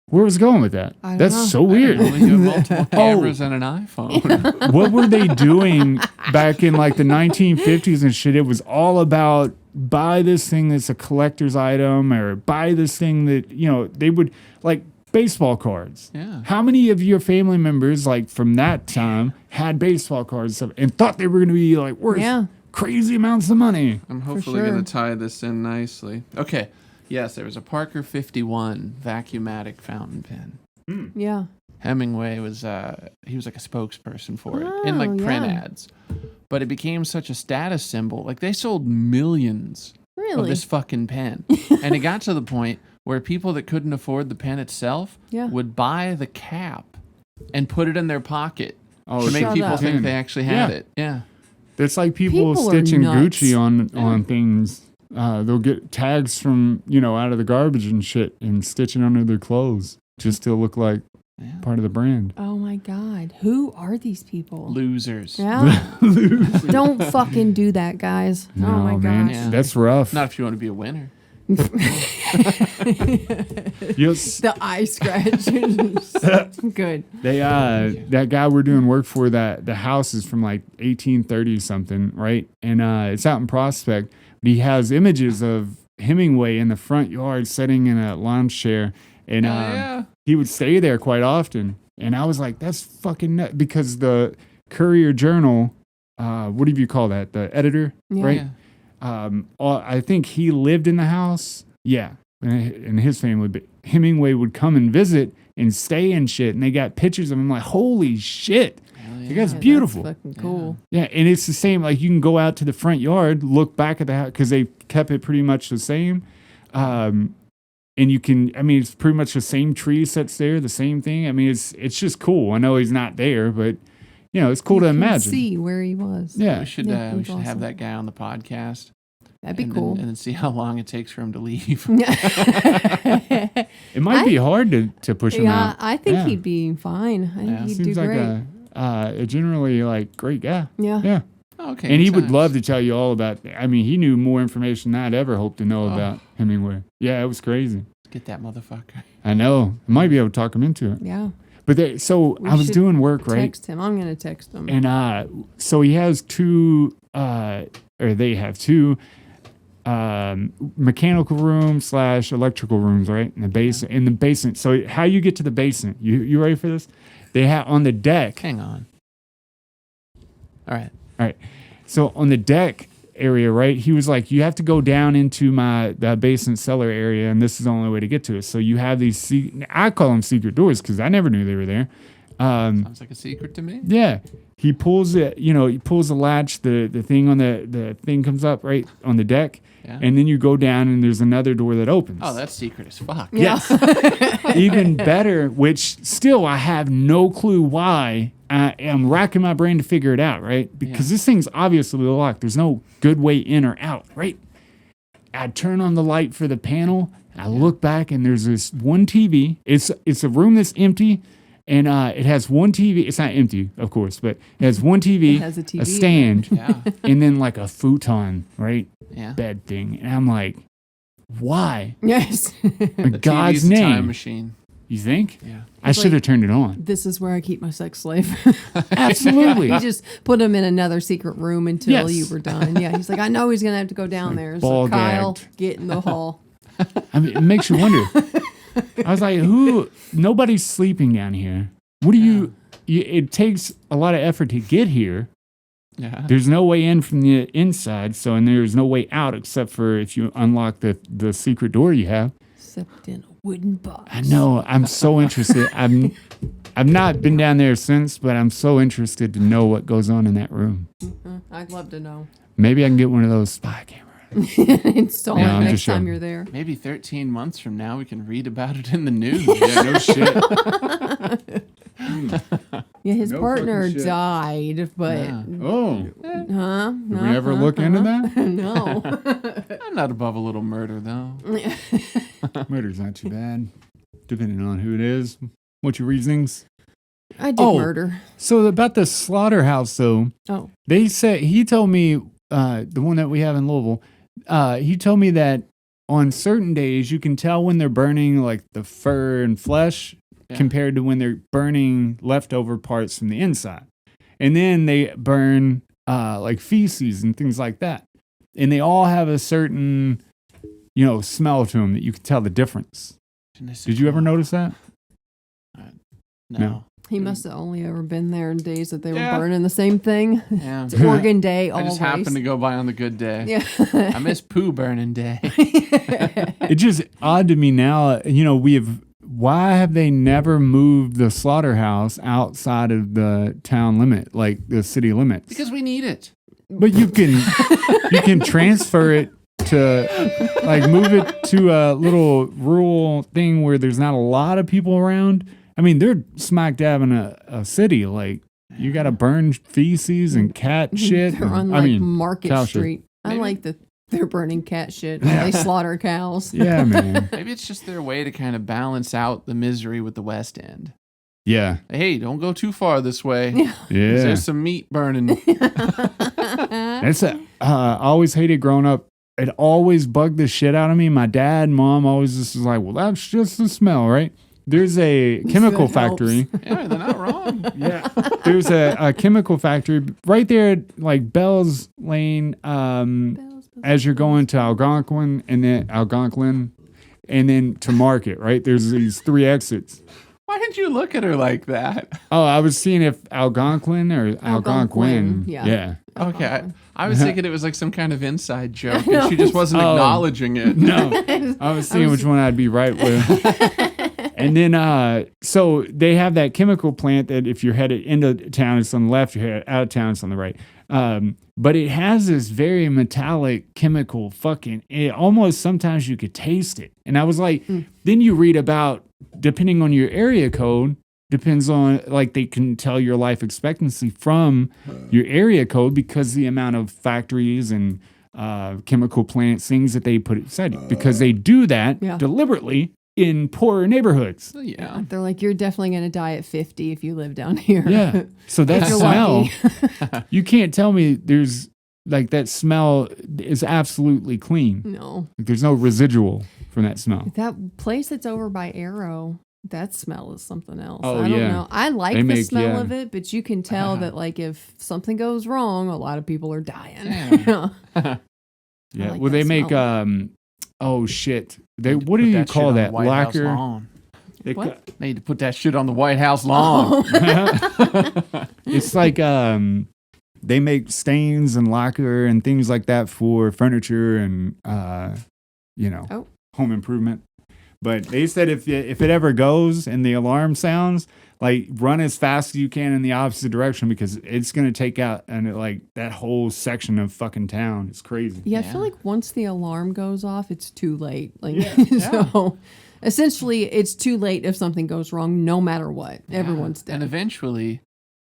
where was it going with that? I don't That's know. so weird. Only have multiple cameras and an iPhone. What were they doing back in like the 1950s and shit? It was all about buy this thing that's a collector's item or buy this thing that, they would like baseball cards. Yeah. How many of your family members, like from that time, had baseball cards and thought they were going to be like worth crazy amounts of money? I'm hopefully sure. going to tie this in nicely. Okay. Yes, there was a Parker 51 vacuumatic fountain pen. Yeah. Hemmingway was he was like a spokesperson for it in like print yeah. ads. But it became such a status symbol. Like they sold millions of Really? this fucking pen. And it got to the point where people that couldn't afford the pen itself Yeah. would buy the cap and put it in their pocket Oh, to make shut people up. think they actually had Yeah. it. Yeah. It's like people People are stitching nuts. Gucci on things. They'll get tags from, out of the garbage and shit and stitching under their clothes just to look like Yeah. part of the brand. Oh my God. Who are these people? Losers. Yeah. Don't fucking do that, guys. Oh my man, gosh. Yeah. that's rough. Not if you want to be a winner. Yes. The eye scratch. Good. They that guy we're doing work for, that the house is from like 1830 something, right? And it's out in Prospect. But he has images of Hemmingway in the front yard sitting in a lounge chair, and yeah. he would stay there quite often. And I was like, that's fucking nuts, because the Courier Journal, what do you call that? The editor, Yeah. right? Yeah. I think he lived in the house. Yeah, and his family. But Hemingway would come and visit and stay and shit. And they got pictures of him. Like, holy shit, Hell the yeah. guy's Yeah, beautiful. That's fucking cool. Yeah, and it's the same. Like, you can go out to the front yard, look back at the house, because they kept it pretty much the same. And you can, it's pretty much the same tree sits there, the same thing. It's just cool. I know he's not there, but it's cool to You can imagine. see where he was. Yeah. We should Yeah, we that's should have awesome. that guy on the podcast. That'd be and cool. Then, and then see how long it takes for him to leave. It might be hard to push him Yeah, out. I think Yeah. he'd be fine. I think Yeah. he'd do Seems like great. a generally like great guy. Yeah. Yeah. Okay. And he makes would sense. love to tell you all about. He knew more information than I'd ever hoped to know Oh. about Hemingway. Yeah, it was crazy. Get that motherfucker. I know. I might be able to talk him into it. Yeah. But We I was should doing work, right? Text him. I'm gonna text him. And so he has two, or they have two, mechanical rooms / electrical rooms, right? In the basement. So how you get to the basement? You ready for this? They have on the deck. Hang on. All right. All right. So on the deck area, right? He was like, you have to go down into the basement cellar area, and this is the only way to get to it. So you have these, I call them secret doors because I never knew they were there. Sounds like a secret to me. Yeah. He pulls it, he pulls the latch, the thing on the thing comes up right on the deck. Yeah. And then you go down and there's another door that opens. Oh, that's secret as fuck. Yeah. Yes. Even better, which still I have no clue why I'm racking my brain to figure it out, right? Because this thing's obviously locked. There's no good way in or out, right? I turn on the light for the panel. I look back, and there's this one TV. It's a room that's empty, and it has one TV. It's not empty, of course, but it has one TV, It has a TV, stand, Yeah. and then like a futon, right? Yeah. Bed thing. And I'm like, why? Yes. In The God's TV's a time name. machine. You think? Yeah. I should have turned it on. This is where I keep my sex slave. Absolutely. You just put him in another secret room until Yes. you were done. Yeah, he's like, I know he's gonna have to go down there. ball So Kyle, gagged. get in the hall. I mean, it makes you wonder. I was like, nobody's sleeping down here. What do you, it takes a lot of effort to get here. Yeah. There's no way in from the inside, and there's no way out except for if you unlock the secret door you have. Except in a wooden box. I know. I'm so interested. I've not been down there since, but I'm so interested to know what goes on in that room. I'd love to know. Maybe I can get one of those spy cameras. Install No, it I'm next just time joking. you're there. Maybe 13 months from now we can read about it in the news. Yeah, no shit. Yeah, his No partner fucking shit. died, but Yeah. Oh, huh? did we ever look into that? No. I'm not above a little murder, though. Murder's not too bad, depending on who it is. What's your reasonings? I did Oh. murder. So about the slaughterhouse, though, Oh, they said he told me the one that we have in Louisville. He told me that on certain days you can tell when they're burning like the fur and flesh Yeah. compared to when they're burning leftover parts from the inside, and then they burn like feces and things like that, and they all have a certain smell to them that you can tell the difference. Did you ever notice that? No. he must have only ever been there in days that they Yeah. were burning the same thing. Yeah. It's Oregon Day I always. just happened to go by on the good day. Yeah. I miss poo burning day. It's just odd to me now. Why have they never moved the slaughterhouse outside of the town limit, like the city limits? Because we need it. But you can transfer it to like move it to a little rural thing where there's not a lot of people around. I mean, they're smack dab in a city. Like you got to burn feces and cat shit. They're on I like mean, Market cow shit. Street. I Maybe- like that they're burning cat shit while they slaughter cows. Yeah, man. Maybe it's just their way to kind of balance out the misery with the West End. Yeah. Hey, don't go too far this way. Yeah. There's some meat burning. That's I always hated growing up. It always bugged the shit out of me. My dad and mom always just was like, well, that's just the smell, right? There's a chemical That helps. factory. Yeah, they're not wrong. Yeah. There's a chemical factory right there at like Bell's Lane, as you're going to Algonquin and then to Market, right? There's these 3 exits. Why did you look at her like that? Oh, I was seeing if Algonquin or Algonquin. Algonquin, yeah. Yeah. Okay, I was thinking it was like some kind of inside joke, and she just wasn't Oh. acknowledging it. No. I was seeing which one I'd be right with. And then, so they have that chemical plant that if you're headed into town, it's on the left, you're headed out of town, it's on the right. But it has this very metallic chemical it almost sometimes you could taste it. And I was like, then you read about, depending on your area code, depends on, like they can tell your life expectancy from your area code because the amount of factories and chemical plants, things that they put inside you. Because they do that deliberately in poorer neighborhoods. Yeah. They're like, you're definitely going to die at 50 if you live down here. Yeah. So that You're smell, lucky. you can't tell me there's like that smell is absolutely clean. No. Like, there's no residual from that smell. That place that's over by Arrow, that smell is something else. Oh, I don't yeah. know. I like They the make- smell yeah. of it, but you can tell that like if something goes wrong, a lot of people are dying. Yeah. Yeah. like Well, that they make smell. oh shit. They Need to what do put you that shit call on the that? White House Lacquer. lawn. They What? Need to put that shit on the White House lawn. It's like they make stains and lacquer and things like that for furniture and Oh. home improvement. But they said if it ever goes and the alarm sounds, like run as fast as you can in the opposite direction because it's gonna take out and like that whole section of fucking town. It's crazy. Yeah, I Yeah. feel like once the alarm goes off, it's too late. Like Yeah. so essentially it's too late if something goes wrong, no matter what. Everyone's And dead. eventually,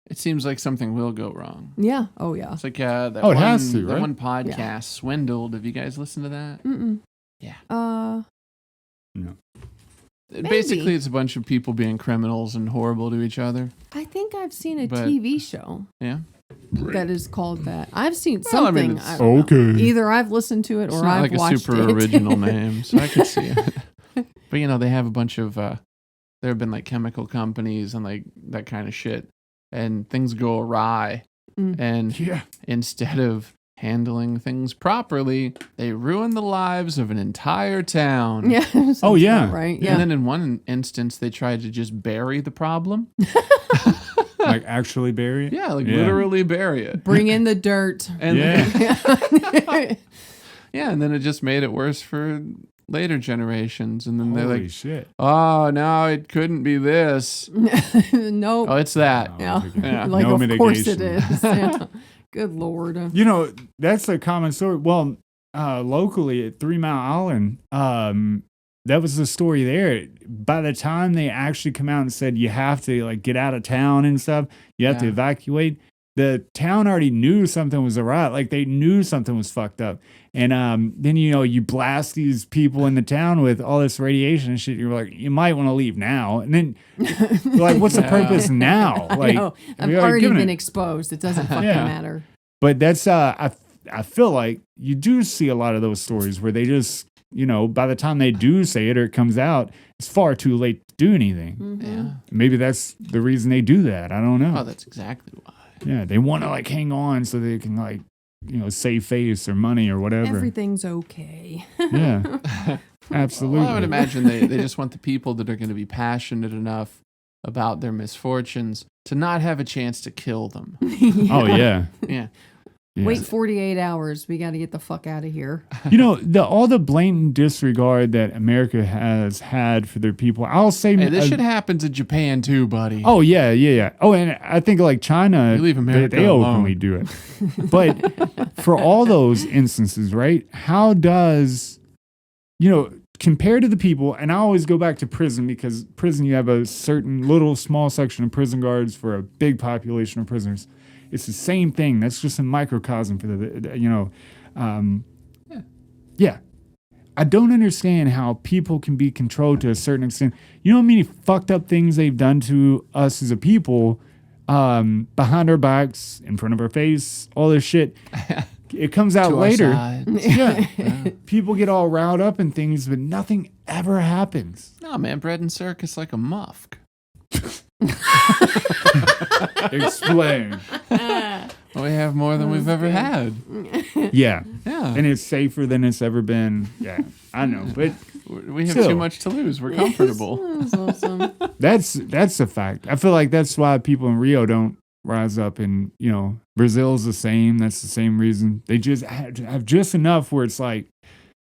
it seems like something will go wrong. Yeah. Oh yeah. It's like that it has to, that right? one podcast, Swindled. Have you guys listened to that? Mm-mm. Yeah. No. Basically, it's a bunch of people being criminals and horrible to each other. I think I've seen a But- TV show Yeah. that is called that. I've seen Well, I mean, something. it's- I don't know. Okay. Either I've listened to it It's or not I've like a watched super it. original name, so I could see it. But they have a bunch of there have been like chemical companies and like that kind of shit, and things go awry. Mm. And Yeah. instead of handling things properly, they ruin the lives of an entire town. Yeah. Oh, yeah. Right. Yeah. And then in one instance, they tried to just bury the problem. Like actually bury it? Yeah, like Yeah. literally bury it. Bring in the dirt. And Yeah. and then it just made it worse for later generations. And then they're Holy like, shit. oh, no, it couldn't be this. Nope. Oh, it's that. No, Yeah. okay. Yeah. Like, No of course it mitigation. is. Yeah. Good Lord. You know, that's a common story. Well, locally at 3 Mile Island, that was the story there. By the time they actually come out and said you have to like get out of town and stuff, you have to Yeah. evacuate. The town already knew something was awry. Like they knew something was fucked up. And then you blast these people in the town with all this radiation and shit. You're like, you might want to leave now. And then you're like, what's the Yeah. purpose now? Like, I know. I've we already already given been it. exposed. It doesn't fucking Yeah. matter. But that's I feel like you do see a lot of those stories where they just by the time they do say it or it comes out, it's far too late to do anything. Mhm. Yeah. Maybe that's the reason they do that. I don't know. Oh, that's exactly why. Yeah, they want to like hang on so they can like save face or money or whatever. Everything's okay. Yeah, absolutely. Well, I would imagine they just want the people that are going to be passionate enough about their misfortunes to not have a chance to kill them. Oh yeah. Yeah. Yeah. Wait 48 hours. We got to get the fuck out of here. All the blatant disregard that America has had for their people. I'll say Hey, this shit happens in Japan too, buddy. Oh yeah. Oh, and I think like China, You leave America they alone. openly do it. But for all those instances, right? How does compared to the people? And I always go back to prison because prison, you have a certain little small section of prison guards for a big population of prisoners. It's the same thing. That's just a microcosm for yeah. I don't understand how people can be controlled to a certain extent. You know how many fucked up things they've done to us as a people, behind our backs, in front of our face, all this shit. It comes out To our later. sides. Yeah. People get all riled up in things, but nothing ever happens. No, man, bread and circus like a muffk. Explain. We have more than we've ever had. Yeah. Yeah. And it's safer than it's ever been. Yeah, I know. But We have Still. too much to lose. We're comfortable. That's awesome. that's a fact. I feel like that's why people in Rio don't rise up. And, Brazil's the same. That's the same reason. They just have just enough where it's like,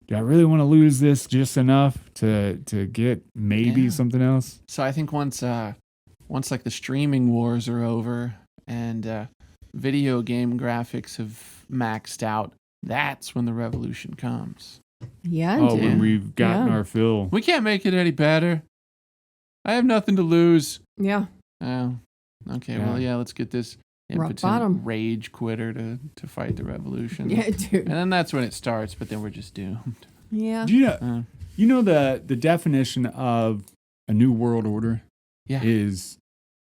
do I really want to lose this just enough to get maybe Yeah. something else? So I think once like the streaming wars are over and video game graphics have maxed out, that's when the revolution comes. Yeah, Oh, dude. when we've gotten Yeah. our fill. We can't make it any better. I have nothing to lose. Yeah. Oh, okay. Yeah. Well, yeah. Let's get this Rock impotent bottom. rage quitter to fight the revolution. Yeah, And dude. then that's when it starts. But then we're just doomed. Yeah. Do you Uh, know the definition of a new world order yeah. is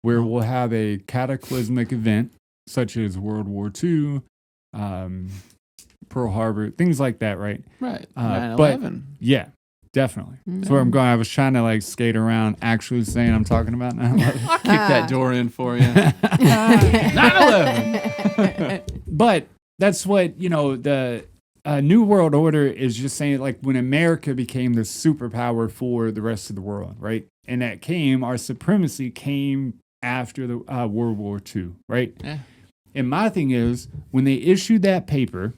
where we'll have a cataclysmic event such as World War II, Pearl Harbor, things like that, right? Right. but- 9/11. Yeah, definitely. Mm-hmm. That's where I'm going. I was trying to like skate around actually saying I'm talking about 9/11. I'll kick that door in for you. 9/11. But that's what, the New World Order is just saying, like when America became the superpower for the rest of the world, right? And our supremacy came after the World War II, right? Yeah. And my thing is, when they issued that paper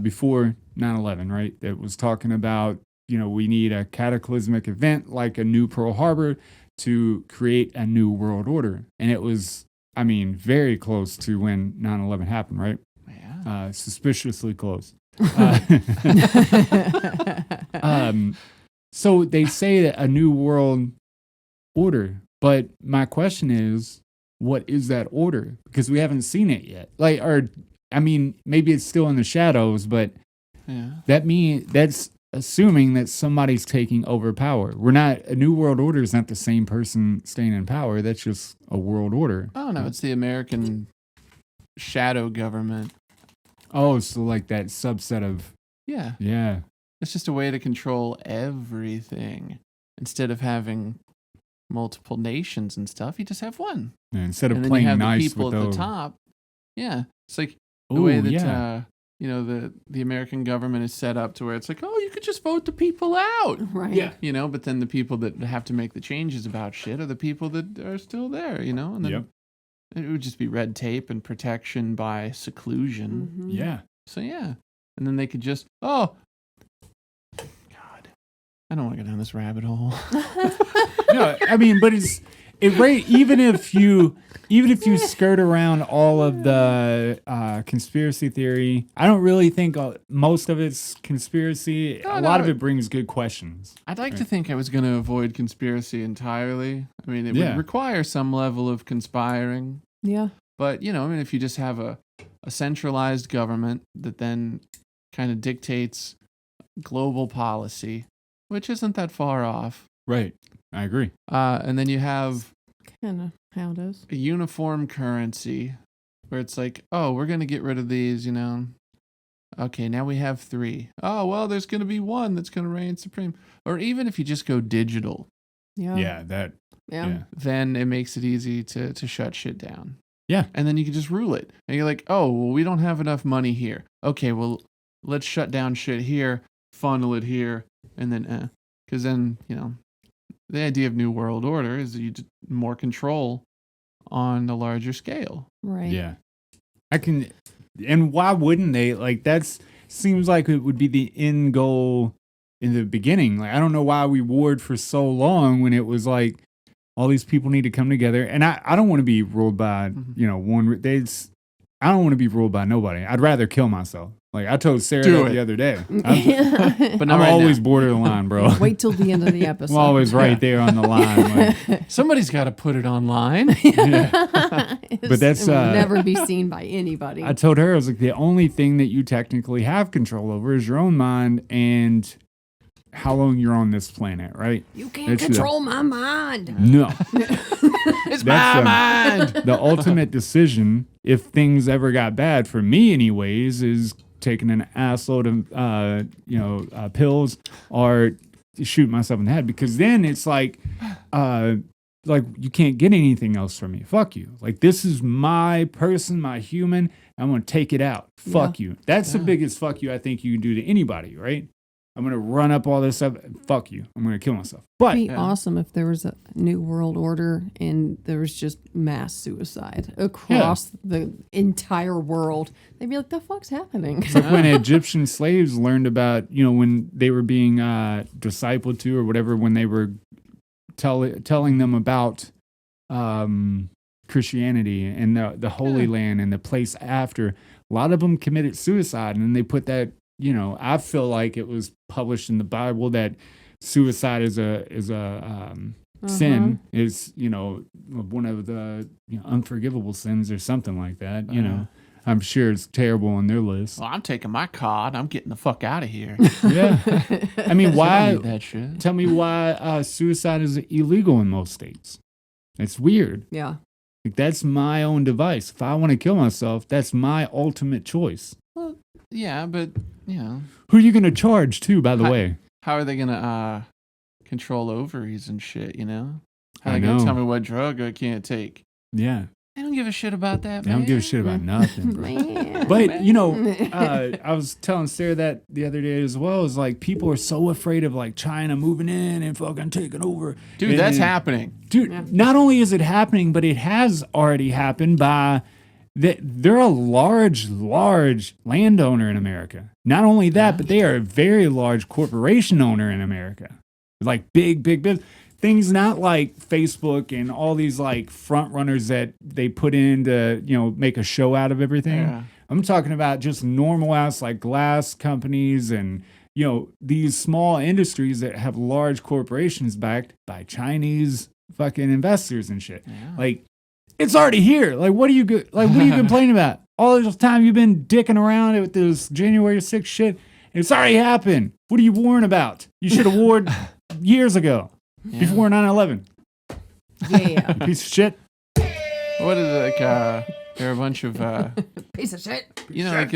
before 9/11, right, that was talking about, we need a cataclysmic event like a new Pearl Harbor to create a new world order. And it was, very close to when 9/11 happened, right? Yeah. Suspiciously close. So they say that a new world order. But my question is, what is that order? Because we haven't seen it yet. Like, or I mean, maybe it's still in the shadows, but that's assuming that somebody's taking over power. A new world order is not the same person staying in power. That's just a world order. Oh no, it's the American shadow government. Oh, so like that subset of yeah. It's just a way to control everything. Instead of having multiple nations and stuff, you just have one. Yeah, instead of and then playing you have nice the people with at those. the top. Yeah, it's like the way that the American government is set up to where it's like, oh, you could just vote the people out, Right. Yeah. But then the people that have to make the changes about shit are the people that are still there, and then it would just be red tape and protection by seclusion. Mhm. Yeah. So yeah, and then they could just God, I don't want to go down this rabbit hole. No, I mean, but even if you skirt around all of the conspiracy theory, I don't really think most of it's conspiracy. A lot of it brings good questions. I'd like to think I was going to avoid conspiracy entirely. I mean, it would require some level of conspiring. Yeah. But, if you just have a centralized government that then kind of dictates global policy, which isn't that far off. Right. I agree. And then you have Kind of how it is. a uniform currency where it's like, oh, we're going to get rid of these, Okay, now we have 3. Oh, well, there's going to be one that's going to reign supreme. Or even if you just go digital, Yeah. Yeah. then it makes it easy to shut shit down. Yeah. And then you can just rule it. And you're like, oh, well, we don't have enough money here. Okay, well, let's shut down shit here, funnel it here, and then, because then, the idea of New World Order is that you get more control on a larger scale. Right. Yeah. And why wouldn't they? Like, seems like it would be the end goal in the beginning. Like, I don't know why we warred for so long when it was like, all these people need to come together. And I don't want to be ruled by, one. I don't want to be ruled by nobody. I'd rather kill myself. Like I told Sarah the other day. But I'm always borderline, bro. Wait till the end of the episode. I'm always right there on the line. Like, somebody's got to put it online. But that's it will never be seen by anybody. I told her, I was like, the only thing that you technically have control over is your own mind and how long you're on this planet, right? You can't control my mind. No. It's my mind. The ultimate decision, if things ever got bad for me anyways, is taking an assload of pills or shoot myself in the head, because then it's like you can't get anything else from me. Fuck you. Like, this is my person, my human. I'm going to take it out. Fuck you. That's the biggest fuck you I think you can do to anybody, right? I'm going to run up all this stuff. Fuck you. I'm going to kill myself. But it'd be awesome if there was a new world order and there was just mass suicide across the entire world. They'd be like, the fuck's happening? It's like when Egyptian slaves learned about, when they were being discipled to or whatever, when they were telling them about Christianity and the Holy Land and the place after, a lot of them committed suicide. And then they put that, I feel like it was published in the Bible that suicide is a sin, is, one of the unforgivable sins or something like that. I'm sure it's terrible on their list. Well, I'm taking my card. I'm getting the fuck out of here. Yeah. I mean, why? I don't need that shit. Tell me why suicide is illegal in most states. It's weird. Yeah. Like, that's my own device. If I want to kill myself, that's my ultimate choice. Well, yeah, but, Who are you going to charge, too, by the way? How are they going to control ovaries and shit, How are I they going know. to tell me what drug I can't take? Yeah. They don't give a shit about that, They man. don't give a shit about nothing, bro. Man. But, I was telling Sarah that the other day as well. Is like, people are so afraid of, like, China moving in and fucking taking over. Dude, And that's then- happening. Dude, not only is it happening, but it has already happened by... They're a large landowner in America. Not only that, but they are a very large corporation owner in America. Like big business. Things not like Facebook and all these like front runners that they put in to, make a show out of everything. Yeah. I'm talking about just normal ass like glass companies and, these small industries that have large corporations backed by Chinese fucking investors and shit. Yeah. Like, It's already here. Like, what are you complaining about? All this time you've been dicking around with this January 6th shit. It's already happened. What are you worrying about? You should have warned years ago before 9/11. Yeah. You piece of shit. What is it, like? There are a bunch of Piece of shit. like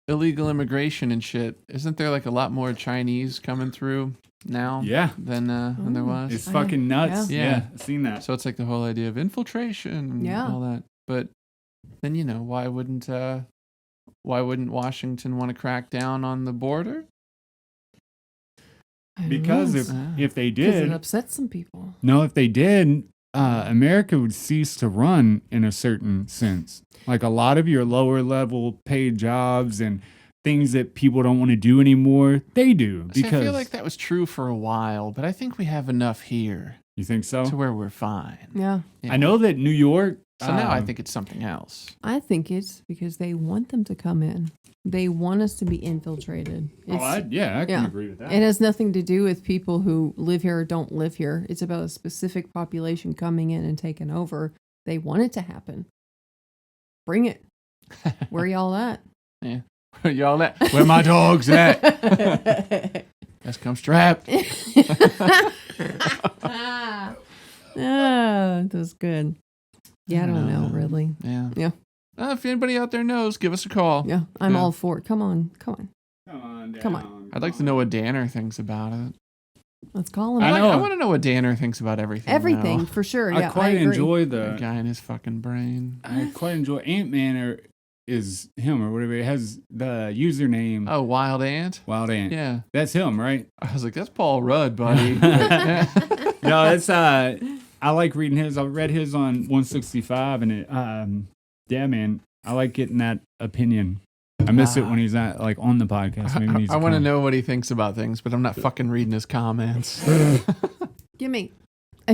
illegal immigration and shit. Isn't there like a lot more Chinese coming through now? Yeah. Than there was. It's fucking nuts. Yeah. Yeah. I've seen that. So it's like the whole idea of infiltration and all that. But then why wouldn't Washington want to crack down on the border? Because if they did, it upsets some people. No, if they did, America would cease to run in a certain sense. Like a lot of your lower level paid jobs and things that people don't want to do anymore, they do. Because I feel like that was true for a while, but I think we have enough here. You think so? To where we're fine. Yeah. I know that New York. So now I think it's something else. I think it's because they want them to come in. They want us to be infiltrated. I can agree with that. It has nothing to do with people who live here or don't live here. It's about a specific population coming in and taking over. They want it to happen. Bring it. Where y'all at? Yeah. Where y'all at? Where my dogs at? Let's come strapped. That was good. Yeah, I don't know, really. Yeah. Yeah. If anybody out there knows, give us a call. Yeah, I'm all for it. Come on. Come on. I'd like to know what Danner thinks about it. Let's call him. I want to know what Danner thinks about everything. Everything, now. for sure. Yeah, I quite enjoy the guy in his fucking brain. I quite enjoy Ant-Man is him or whatever. It has the username. Oh, Wild Ant? Wild Ant. Yeah. That's him, right? I was like, that's Paul Rudd, buddy. No, it's I like reading his. I read his on 165 and it yeah, man. I like getting that opinion. I miss it when he's not like on the podcast. Maybe I want to know what he thinks about things, but I'm not fucking reading his comments. I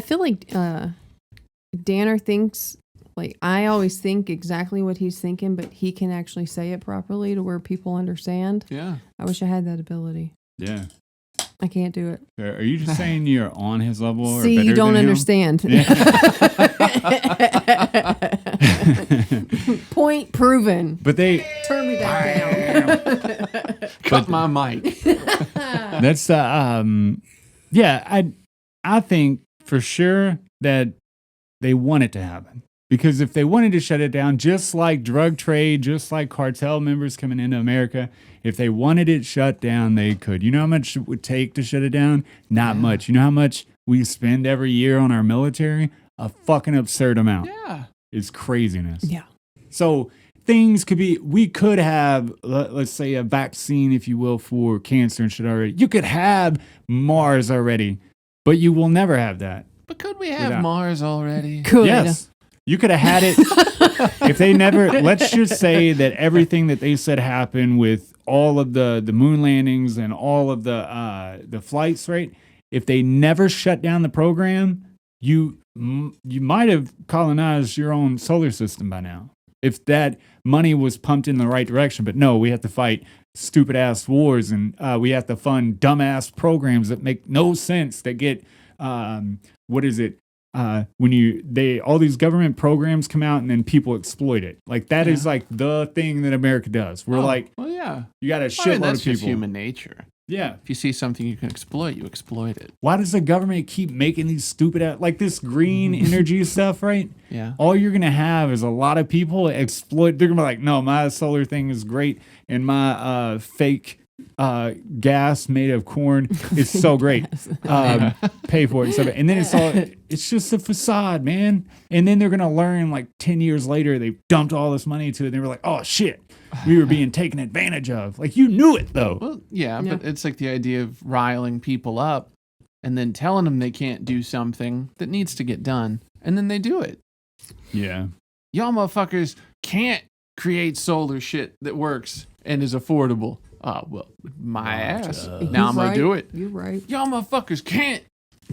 feel like Danner thinks, like, I always think exactly what he's thinking, but he can actually say it properly to where people understand. Yeah. I wish I had that ability. Yeah. I can't do it. Are you just saying you're on his level? Or See, better you don't than understand. Yeah. Point proven. But they turn me back down. Cut my mic. That's yeah. I think for sure that they want it to happen. Because if they wanted to shut it down, just like drug trade, just like cartel members coming into America, if they wanted it shut down, they could. You know how much it would take to shut it down? Not much. You know how much we spend every year on our military? A fucking absurd amount. Yeah. It's craziness. Yeah. So things could be, we could have, let's say, a vaccine, if you will, for cancer and shit already. You could have Mars already, but you will never have that. But could we have Mars already? Could. Yes. You could have had it if they never, let's just say that everything that they said happened with all of the moon landings and all of the flights, right? If they never shut down the program, you might have colonized your own solar system by now. If that money was pumped in the right direction. But no, we have to fight stupid ass wars and we have to fund dumbass programs that make no sense, that get, what is it? When all these government programs come out and then people exploit it. Like that is like the thing that America does. We're like, well, yeah, you got a shitload of that's people. just human nature. Yeah. If you see something you can exploit, you exploit it. Why does the government keep making these stupid, like this green energy stuff, right? Yeah. All you're going to have is a lot of people exploit. They're going to be like, no, my solar thing is great. And my fake gas made of corn is so great. Pay for it. And then it's just a facade, man. And then they're going to learn like 10 years later, they dumped all this money into it. And they were like, oh shit, we were being taken advantage of. Like you knew it though. Well, yeah, but it's like the idea of riling people up and then telling them they can't do something that needs to get done. And then they do it. Yeah. Y'all motherfuckers can't create solar shit that works and is affordable. Well, my ass. Now I'm going to do it. You're right. Y'all motherfuckers can't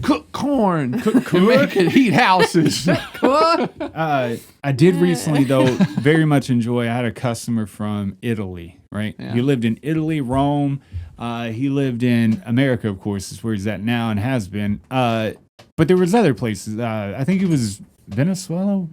cook corn and make it heat houses. I did recently, though, very much enjoy. I had a customer from Italy, right? Yeah. He lived in Italy, Rome. He lived in America, of course, is where he's at now and has been. But there was other places. I think it was Venezuela.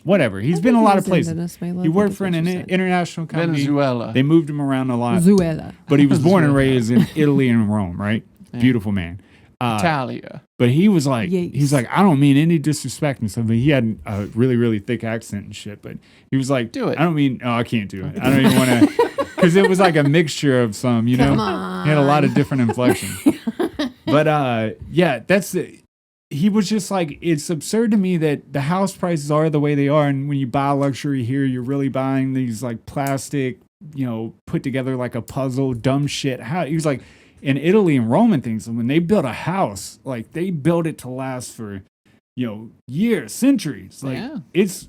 whatever. He's been a lot of places. He worked for an international company. Venezuela. They moved him around a lot. Venezuela. But he was born and raised in Italy and Rome, right? Yeah. Beautiful man. Italia. But he was like, Yes. he's like, I don't mean any disrespect and stuff. But he had a really, really thick accent and shit. But he was like, Do it. I don't mean, I can't do it. I don't even want to, because it was like a mixture of some, you know. Come on. He had a lot of different inflections. But yeah, he was just like, it's absurd to me that the house prices are the way they are. And when you buy luxury here, you're really buying these like plastic, put together like a puzzle, dumb shit. He was like, in Italy and Rome and things, when they built a house, like they built it to last for, years, centuries. Like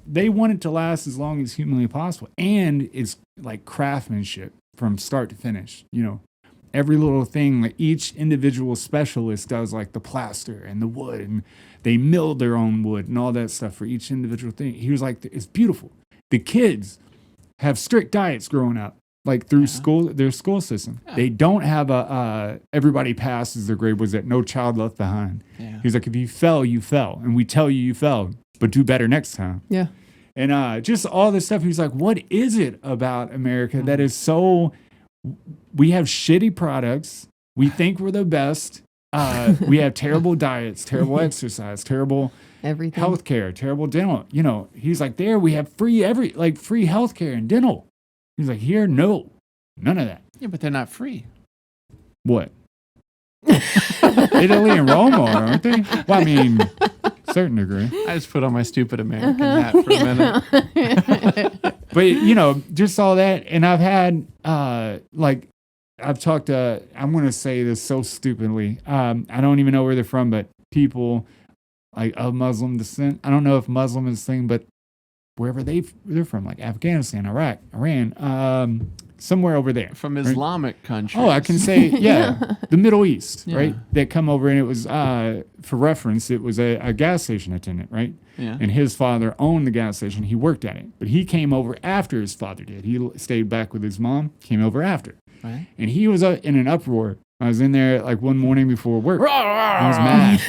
they want it to last as long as humanly possible. And it's like craftsmanship from start to finish, every little thing, like each individual specialist does like the plaster and the wood, and they milled their own wood and all that stuff for each individual thing. He was like, it's beautiful. The kids have strict diets growing up, like through their school system. Yeah. They don't have everybody passes their grade, was that no child left behind. Yeah. He's like, if you fell, you fell. And we tell you fell, but do better next time. Yeah. And just all this stuff. He's like, what is it about America that is so... We have shitty products. We think we're the best. We have terrible diets, terrible exercise, terrible everything, healthcare, terrible dental. He's like, there we have free healthcare and dental. He's like, here, no, none of that. Yeah, but they're not free. What? Italy and Rome aren't they? Well, I mean, certain degree. I just put on my stupid American hat for a minute. But, just all that. And I've had, I've talked to, I'm going to say this so stupidly. I don't even know where they're from, but people like of Muslim descent. I don't know if Muslim is a thing, but wherever they're from, like Afghanistan, Iraq, Iran, somewhere over there. From Islamic countries. Oh, I can say, the Middle East, right? That come over, and it was, for reference, it was a gas station attendant, right? Yeah. And his father owned the gas station. He worked at it. But he came over after his father did. He stayed back with his mom, came over after. Right. And he was in an uproar. I was in there like one morning before work. I was mad.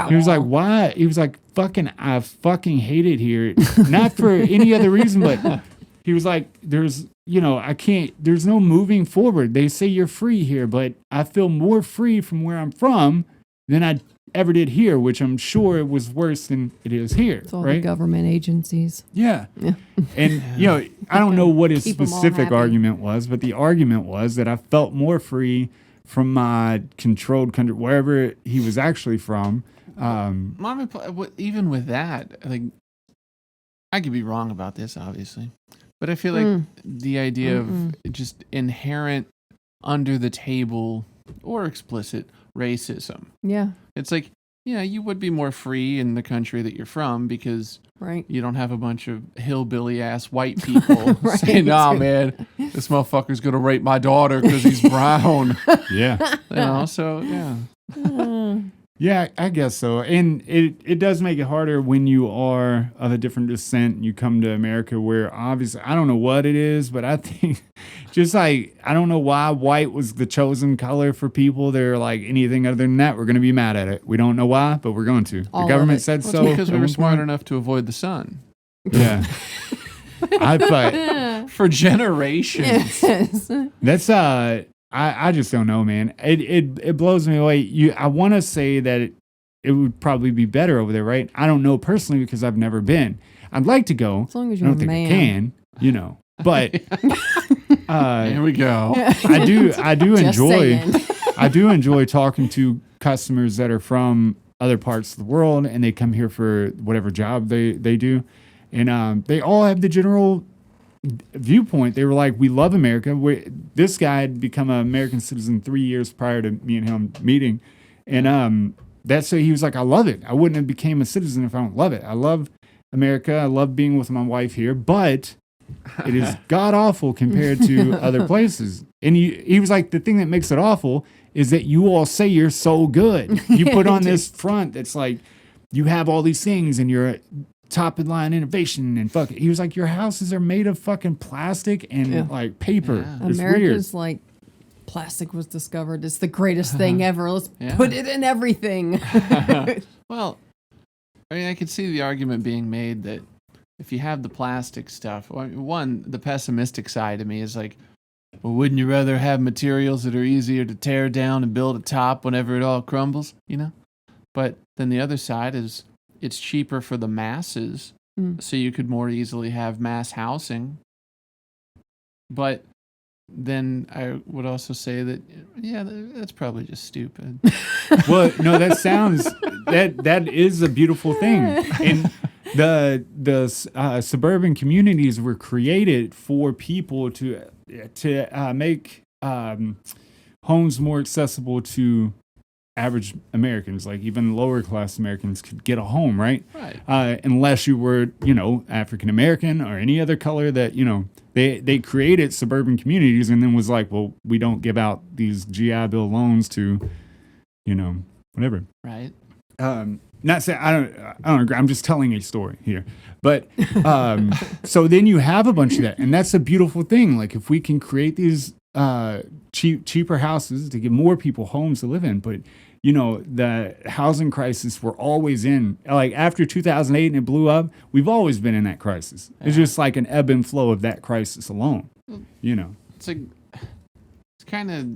He was like, why? He was like, I fucking hate it here. Not for any other reason, but he was like, there's no moving forward. They say you're free here, but I feel more free from where I'm from than I ever did here, which I'm sure it was worse than it is here. It's all right? the government agencies. Yeah. And, I don't know what his specific argument was, but the argument was that I felt more free from my controlled country, wherever he was actually from. Even with that, like, I could be wrong about this, obviously, but I feel like the idea of just inherent under the table or explicit racism. Yeah. It's like, you would be more free in the country that you're from because you don't have a bunch of hillbilly ass white people saying, nah, man, this motherfucker's going to rape my daughter because he's brown. Yeah. So, yeah. Yeah, I guess so. And it does make it harder when you are of a different descent and you come to America where obviously, I don't know what it is, but I think just like, I don't know why white was the chosen color for people. They're like, anything other than that, we're going to be mad at it. We don't know why, but we're going to. The government said so. Because we were smart enough to avoid the sun. Yeah. I thought for generations. Yes. That's I just don't know, man. It blows me away. I want to say that it would probably be better over there, right? I don't know personally because I've never been. I'd like to go. As long as you're I don't think I can, But here we go. I do enjoy. Saying. I do enjoy talking to customers that are from other parts of the world and they come here for whatever job they do, and they all have the general viewpoint. They were like, we love America. This guy had become an American citizen 3 years prior to me and him meeting, and that's so he was like, I love it. I wouldn't have became a citizen if I don't love it. I love America. I love being with my wife here, but it is god awful compared to other places. And he was like, the thing that makes it awful is that you all say you're so good. You put on this front that's like you have all these things and you're top of the line innovation and fuck it. He was like, your houses are made of fucking plastic and like paper. Yeah. It's America's weird. like, plastic was discovered. It's the greatest thing ever. Let's put it in everything. Well, I mean, I could see the argument being made that if you have the plastic stuff, one, the pessimistic side of me is like, well, wouldn't you rather have materials that are easier to tear down and build a top whenever it all crumbles, you know? But then the other side is it's cheaper for the masses, so you could more easily have mass housing. But then I would also say that, yeah, that's probably just stupid. Well, no, that is a beautiful thing. And the suburban communities were created for people to make homes more accessible to average Americans, like even lower class Americans could get a home, right? Right. Unless you were, African American or any other color that, they created suburban communities and then was like, well, we don't give out these GI Bill loans to, whatever. Right. Not saying I don't agree. I'm just telling a story here. But so then you have a bunch of that, and that's a beautiful thing. Like if we can create these cheaper houses to give more people homes to live in, but the housing crisis we're always in. Like after 2008 and it blew up, we've always been in that crisis. It's just like an ebb and flow of that crisis alone. It's kind of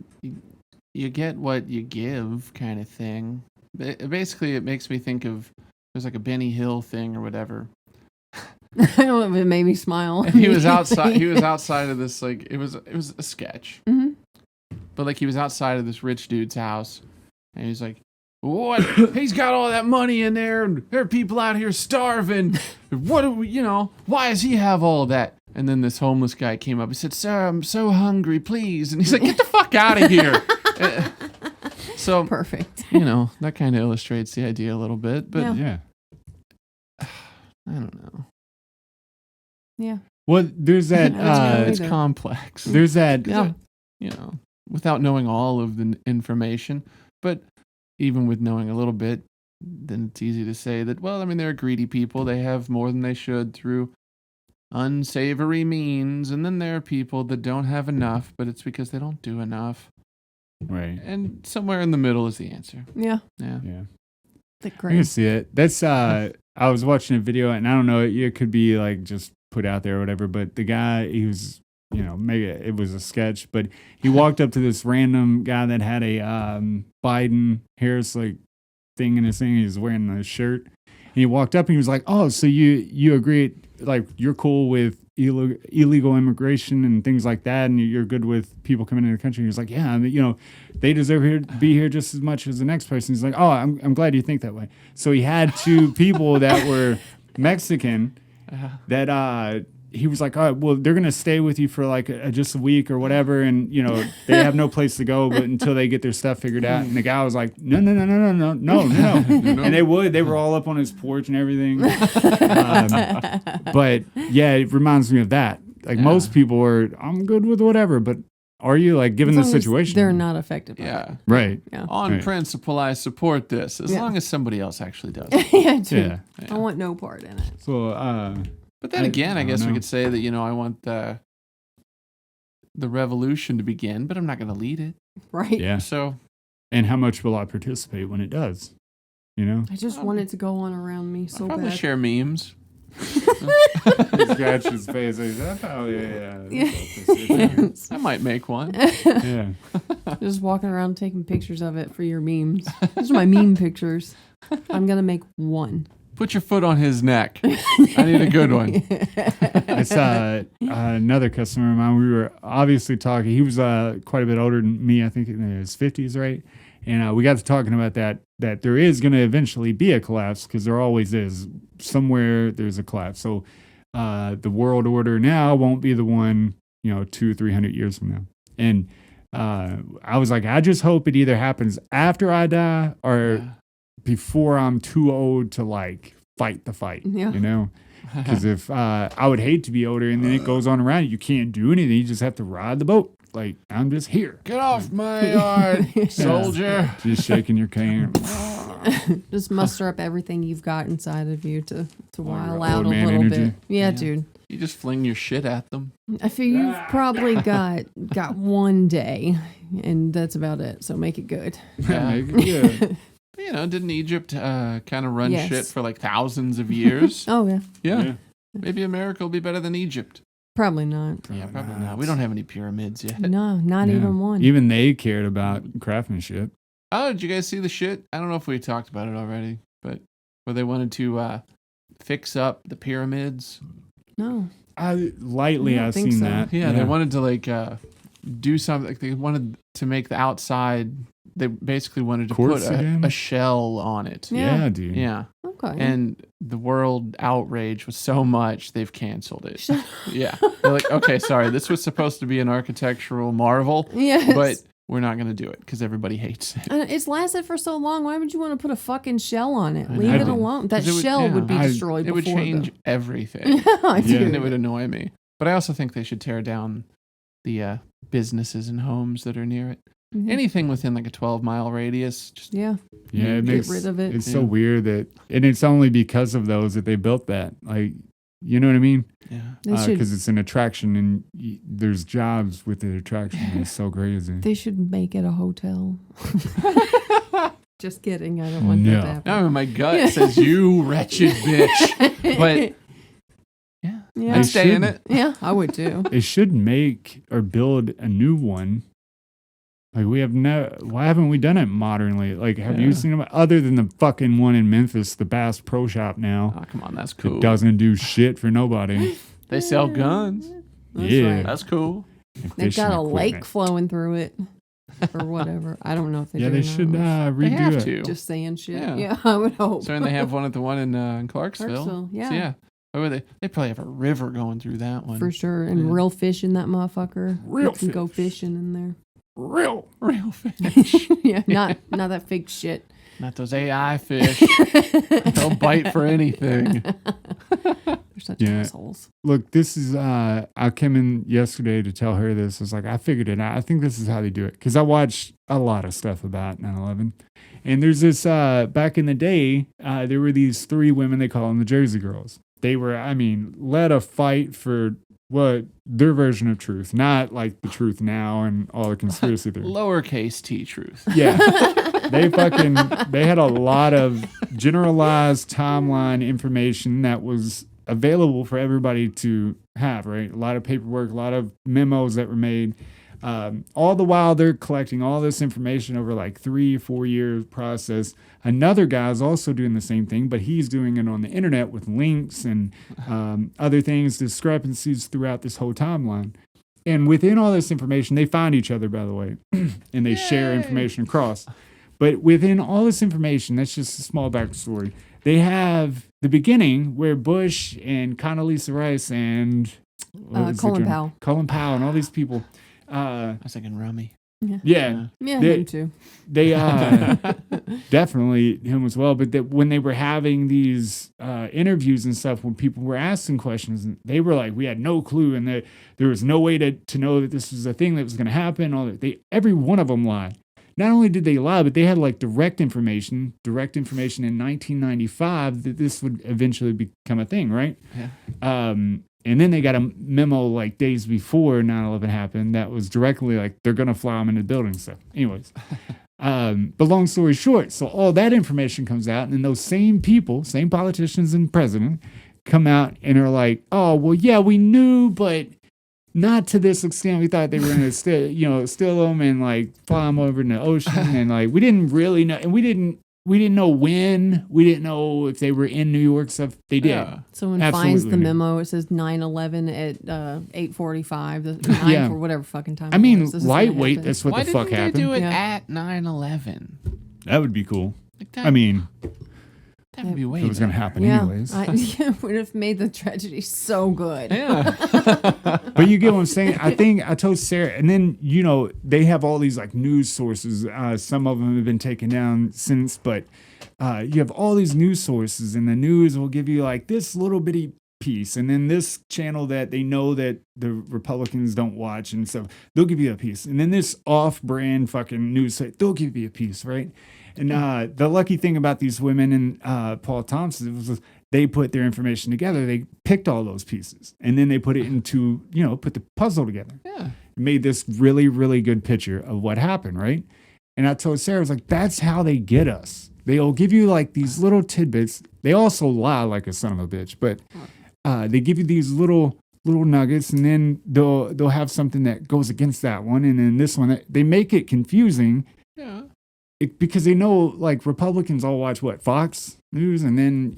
you get what you give kind of thing. Basically, it makes me think of there's like a Benny Hill thing or whatever. I don't know if it made me smile. And he was outside. He was outside of this it was a sketch. Mm-hmm. But like he was outside of this rich dude's house, and he's like, "What? He's got all that money in there, and there are people out here starving. What do we? Why does he have all that?" And then this homeless guy came up. He said, "Sir, I'm so hungry, please." And he's like, "Get the fuck out of here." So perfect. That kind of illustrates the idea a little bit, but yeah. I don't know. Yeah. Well, there's that. It's complex. There's that. Yeah. Without knowing all of the information, but even with knowing a little bit, then it's easy to say that, well, I mean, they're greedy people. They have more than they should through unsavory means. And then there are people that don't have enough, but it's because they don't do enough. Right. And somewhere in the middle is the answer. Yeah. Yeah. I can see it. That's I was watching a video, and I don't know, it could be like just put out there or whatever, but the guy, he was, maybe it was a sketch, but he walked up to this random guy that had a Biden Harris thing in his thing. He was wearing a shirt, and he walked up and he was like, "Oh, so you agree, like you're cool with illegal immigration and things like that, and you're good with people coming into the country?" And he was like, "Yeah, I mean, they deserve to be here just as much as the next person." He's like, "Oh, I'm glad you think that way." So he had two people that were Mexican that he was like, "Oh, well, they're gonna stay with you for like just a week or whatever, and they have no place to go, but until they get their stuff figured out." And the guy was like, "No, and they were all up on his porch and everything. But yeah, it reminds me of that. Like most people are, I'm good with whatever, but are you, like, given the situation? They're not affected by it. Right. Yeah. On principle, I support this as long as somebody else actually does. Yeah, dude. I want no part in it. So, but then again, I guess we could say that, I want the revolution to begin, but I'm not going to lead it. Right. Yeah. So. And how much will I participate when it does? I just want it to go on around me so I'll probably bad. share memes. He scratched his face. He's like, "Oh, yeah. I might make one. Yeah. Just walking around taking pictures of it for your memes. Those are my meme pictures. I'm going to make one. Put your foot on his neck. I need a good one. I saw another customer of mine. We were obviously talking. He was quite a bit older than me. I think in his 50s, right? And we got to talking about that there is going to eventually be a collapse, because there always is. Somewhere there's a collapse. So the world order now won't be the one, 200-300 years from now. And I was like, I just hope it either happens after I die or before I'm too old to like fight the fight, Because if I would hate to be older and then it goes on around, you can't do anything. You just have to ride the boat. Like, I'm just here. Get off my yard, soldier. Just shaking your cane. Just muster up everything you've got inside of you to while out a man little energy. bit. Yeah, dude. You just fling your shit at them. I feel you've probably got one day, and that's about it. So make it good. Make it good. Didn't Egypt kind of run shit for like thousands of years? Oh, yeah. Yeah. Maybe America will be better than Egypt. Probably not. Yeah, probably not. We don't have any pyramids yet. No, not Yeah. even one. Even they cared about craftsmanship. Oh, did you guys see the shit? I don't know if we talked about it already, but where they wanted to fix up the pyramids. No. Lightly, I don't I've think seen so. that. Yeah, they wanted to like do something. They wanted to make the outside. They basically wanted to Quartz put again? a shell on it. Yeah, dude. Yeah. Okay. And the world outrage was so much they've canceled it. Shut- Yeah. They're like, okay, sorry, this was supposed to be an architectural marvel, yes. but we're not going to do it because everybody hates it. It's lasted for so long. Why would you want to put a fucking shell on it? I Leave know. it alone. That 'Cause it would- shell would be yeah. destroyed It would before. change everything. Yeah, I Yeah. do. And it would annoy me. But I also think they should tear down the businesses and homes that are near it. Mhm. Anything within like a 12-mile radius, just Yeah. Yeah, it Get makes rid of it. It's so Yeah. weird that, and it's only because of those that they built that. Like, you know what I mean? yeah. They should. Because it's an attraction, and there's jobs with the attraction. It's so crazy. They should make it a hotel. Just kidding. I don't want No. that to happen. No, my gut says you wretched bitch. But yeah, Yeah. I'd stay in should. it. Yeah, I would too. They should make or build a new one. Like we have no. Why haven't we done it modernly? Like, have you Yeah. seen them other than the fucking one in Memphis, the Bass Pro Shop now? Oh, come on, that's cool. It doesn't do shit for nobody. They sell guns. That's Yeah. right. That's cool. And They've fishing got a lake equipment. flowing through it or whatever. I don't know if they Yeah, do. they or should not. They redo have it. to. Just saying shit. Yeah. Yeah, I would hope. So and they have one at the one in Clarksville. Clarksville, yeah. So, yeah. What were they? They probably have a river going through that one. For sure. And Yeah. real fish in that motherfucker. Real You can go fish. fishing in there. Real. Real fish. Yeah, not that fake shit. Not those AI fish. They'll bite for anything. They're such Yeah. assholes. Look, this is. I came in yesterday to tell her this. I was like, I figured it out. I think this is how they do it because I watched a lot of stuff about 9/11, and there's this. Back in the day, there were these three women. They call them the Jersey Girls. They were, led a fight for what their version of truth, not like the truth now and all the conspiracy theories. Lowercase t truth. Yeah. They had a lot of generalized timeline information that was available for everybody to have, right? A lot of paperwork, a lot of memos that were made. All the while they're collecting all this information over like 3-4 years process. Another guy is also doing the same thing, but he's doing it on the internet with links and other things, discrepancies throughout this whole timeline. And within all this information, they find each other, by the way, and they share Yay. information across. But within all this information, that's just a small backstory. They have the beginning where Bush and Condoleezza Rice and what was the Colin term? Powell. Colin Powell and all these people. I was thinking rummy. Yeah, Yeah, They- him too. they definitely him as well. But that when they were having these interviews and stuff, when people were asking questions, and they were like, "We had no clue, and that there was no way to know that this was a thing that was going to happen." All that every one of them lied. Not only did they lie, but they had like direct information in 1995 that this would eventually become a thing, right? Yeah. And then they got a memo like days before 9/11 happened that was directly like they're gonna fly them into the building. So, anyways, but long story short, so all that information comes out, and then those same people, same politicians and president, come out and are like, "Oh, well, yeah, we knew, but not to this extent. We thought they were gonna steal them and like fly them over in the ocean, and like we didn't really know, and we didn't know when, we didn't know if they were in New York stuff. They did." Yeah. Someone Absolutely finds the not. memo. It says 9/11 at 8:45. The 9 Yeah. for whatever fucking time. I it mean, was. This is gonna lightweight. happen. That's what Why the fuck didn't they happened. do it Yeah. at 9/11? That would be cool. Like that, I mean, that would be way it was gonna better. happen Yeah, anyways. it would have made the tragedy so good. Yeah. But you get what I'm saying? I think I told Sarah, and then, they have all these like news sources. Some of them have been taken down since, but you have all these news sources, and the news will give you like this little bitty piece, and then this channel that they know that the Republicans don't watch and stuff, they'll give you a piece. And then this off-brand fucking news site, they'll give you a piece, right? And the lucky thing about these women and Paul Thompson was they put their information together. They picked all those pieces, and then they put it into, put the puzzle together. Yeah. Made this really, really good picture of what happened, right? And I told Sarah, I was like, that's how they get us. They'll give you like these little tidbits. They also lie like a son of a bitch, but they give you these little nuggets, and then they'll have something that goes against that one, and then this one. They make it confusing. Yeah. Because they know, like, Republicans all watch Fox News, and then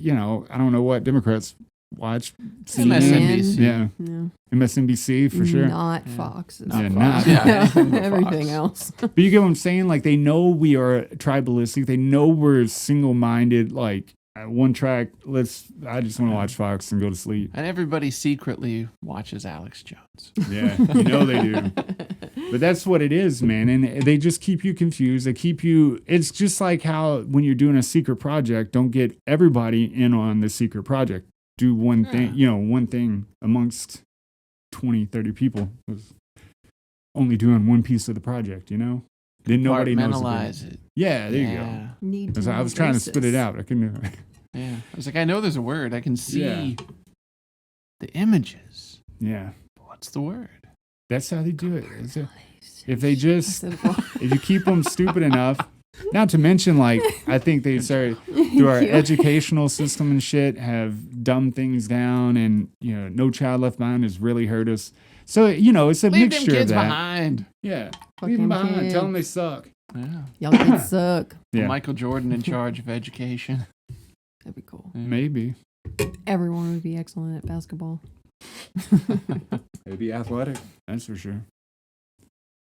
I don't know what Democrats watch. MSNBC. Yeah. No. MSNBC for sure. Not Fox. It's Yeah, Fox. not- Yeah, anything but Everything Fox. else. But you get what I'm saying? Like, they know we are tribalistic. They know we're single-minded. Like, one track. I just want to watch Fox and go to sleep. And everybody secretly watches Alex Jones. Yeah, they do. But that's what it is, man. And they just keep you confused. They keep you. It's just like how when you're doing a secret project, don't get everybody in on the secret project. Do one thing, one thing amongst 20, 30 people. Was only doing one piece of the project, Then nobody knows. Compartmentalize it. Yeah, there you Yeah. Need go. to I was trying to spit it out. I couldn't do it. Yeah. I was like, I know there's a word. I can see Yeah. the images. Yeah. But what's the word? That's how they do it. If they just, I said it wrong. if you keep them stupid enough, not to mention, like, I think they started through our educational system and shit have dumbed things down, and No Child Left Behind has really hurt us. So it's a Leave them mixture of kids that. behind. Yeah, Fuck leave them them behind. kids. Tell them they suck. Yeah. Y'all kids suck. Yeah, Michael Jordan in charge of education. That'd be cool. maybe Everyone would be excellent at basketball. they'd be athletic. That's for sure.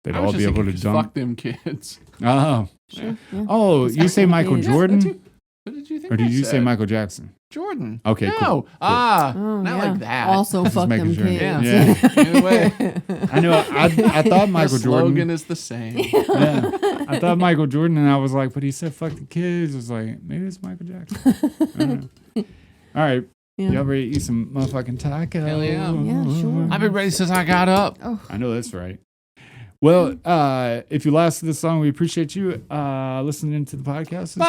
They'd I all was be just able to thinking, dunk. fuck them kids. Oh, Sure. Yeah. oh, you say Fuck them Michael kids. Jordan, What did you think? or did I you say said? Michael Jackson? Jordan? Okay, no. cool. Ah, Oh, not yeah. like that. Also, Just fuck making them sure. kids. Yeah. Either way. I know. I thought Michael the slogan Jordan. is the same. Yeah, I thought Michael Jordan, and I was like, but he said fuck the kids. I was like, maybe it's Michael Jackson. I don't know. All right, Yeah. y'all ready to eat some motherfucking tacos? Hell yeah. Yeah, sure. I've been ready since I got up. Oh, I know that's right. Well, if you lasted this long, we appreciate you listening to the podcast this week.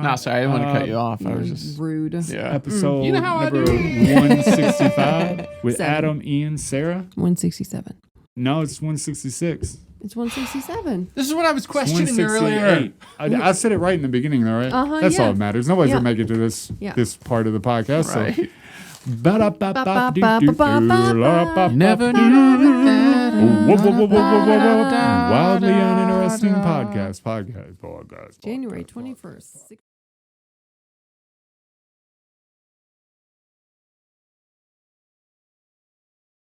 No, sorry, I didn't want to cut you off. I was just rude. yeah. Episode You know how I number do. 165 with 7. Adam, Ian, Sarah. 167. No, it's 166. It's 167. This is what I was questioning earlier. 168. I said it right in the beginning, though, right? Uh-huh, That's yeah. all that matters. Nobody's Yeah. gonna make it to this Yeah. this part of the podcast. Right. So. You never Wildly know that. uninteresting podcast. January 21st.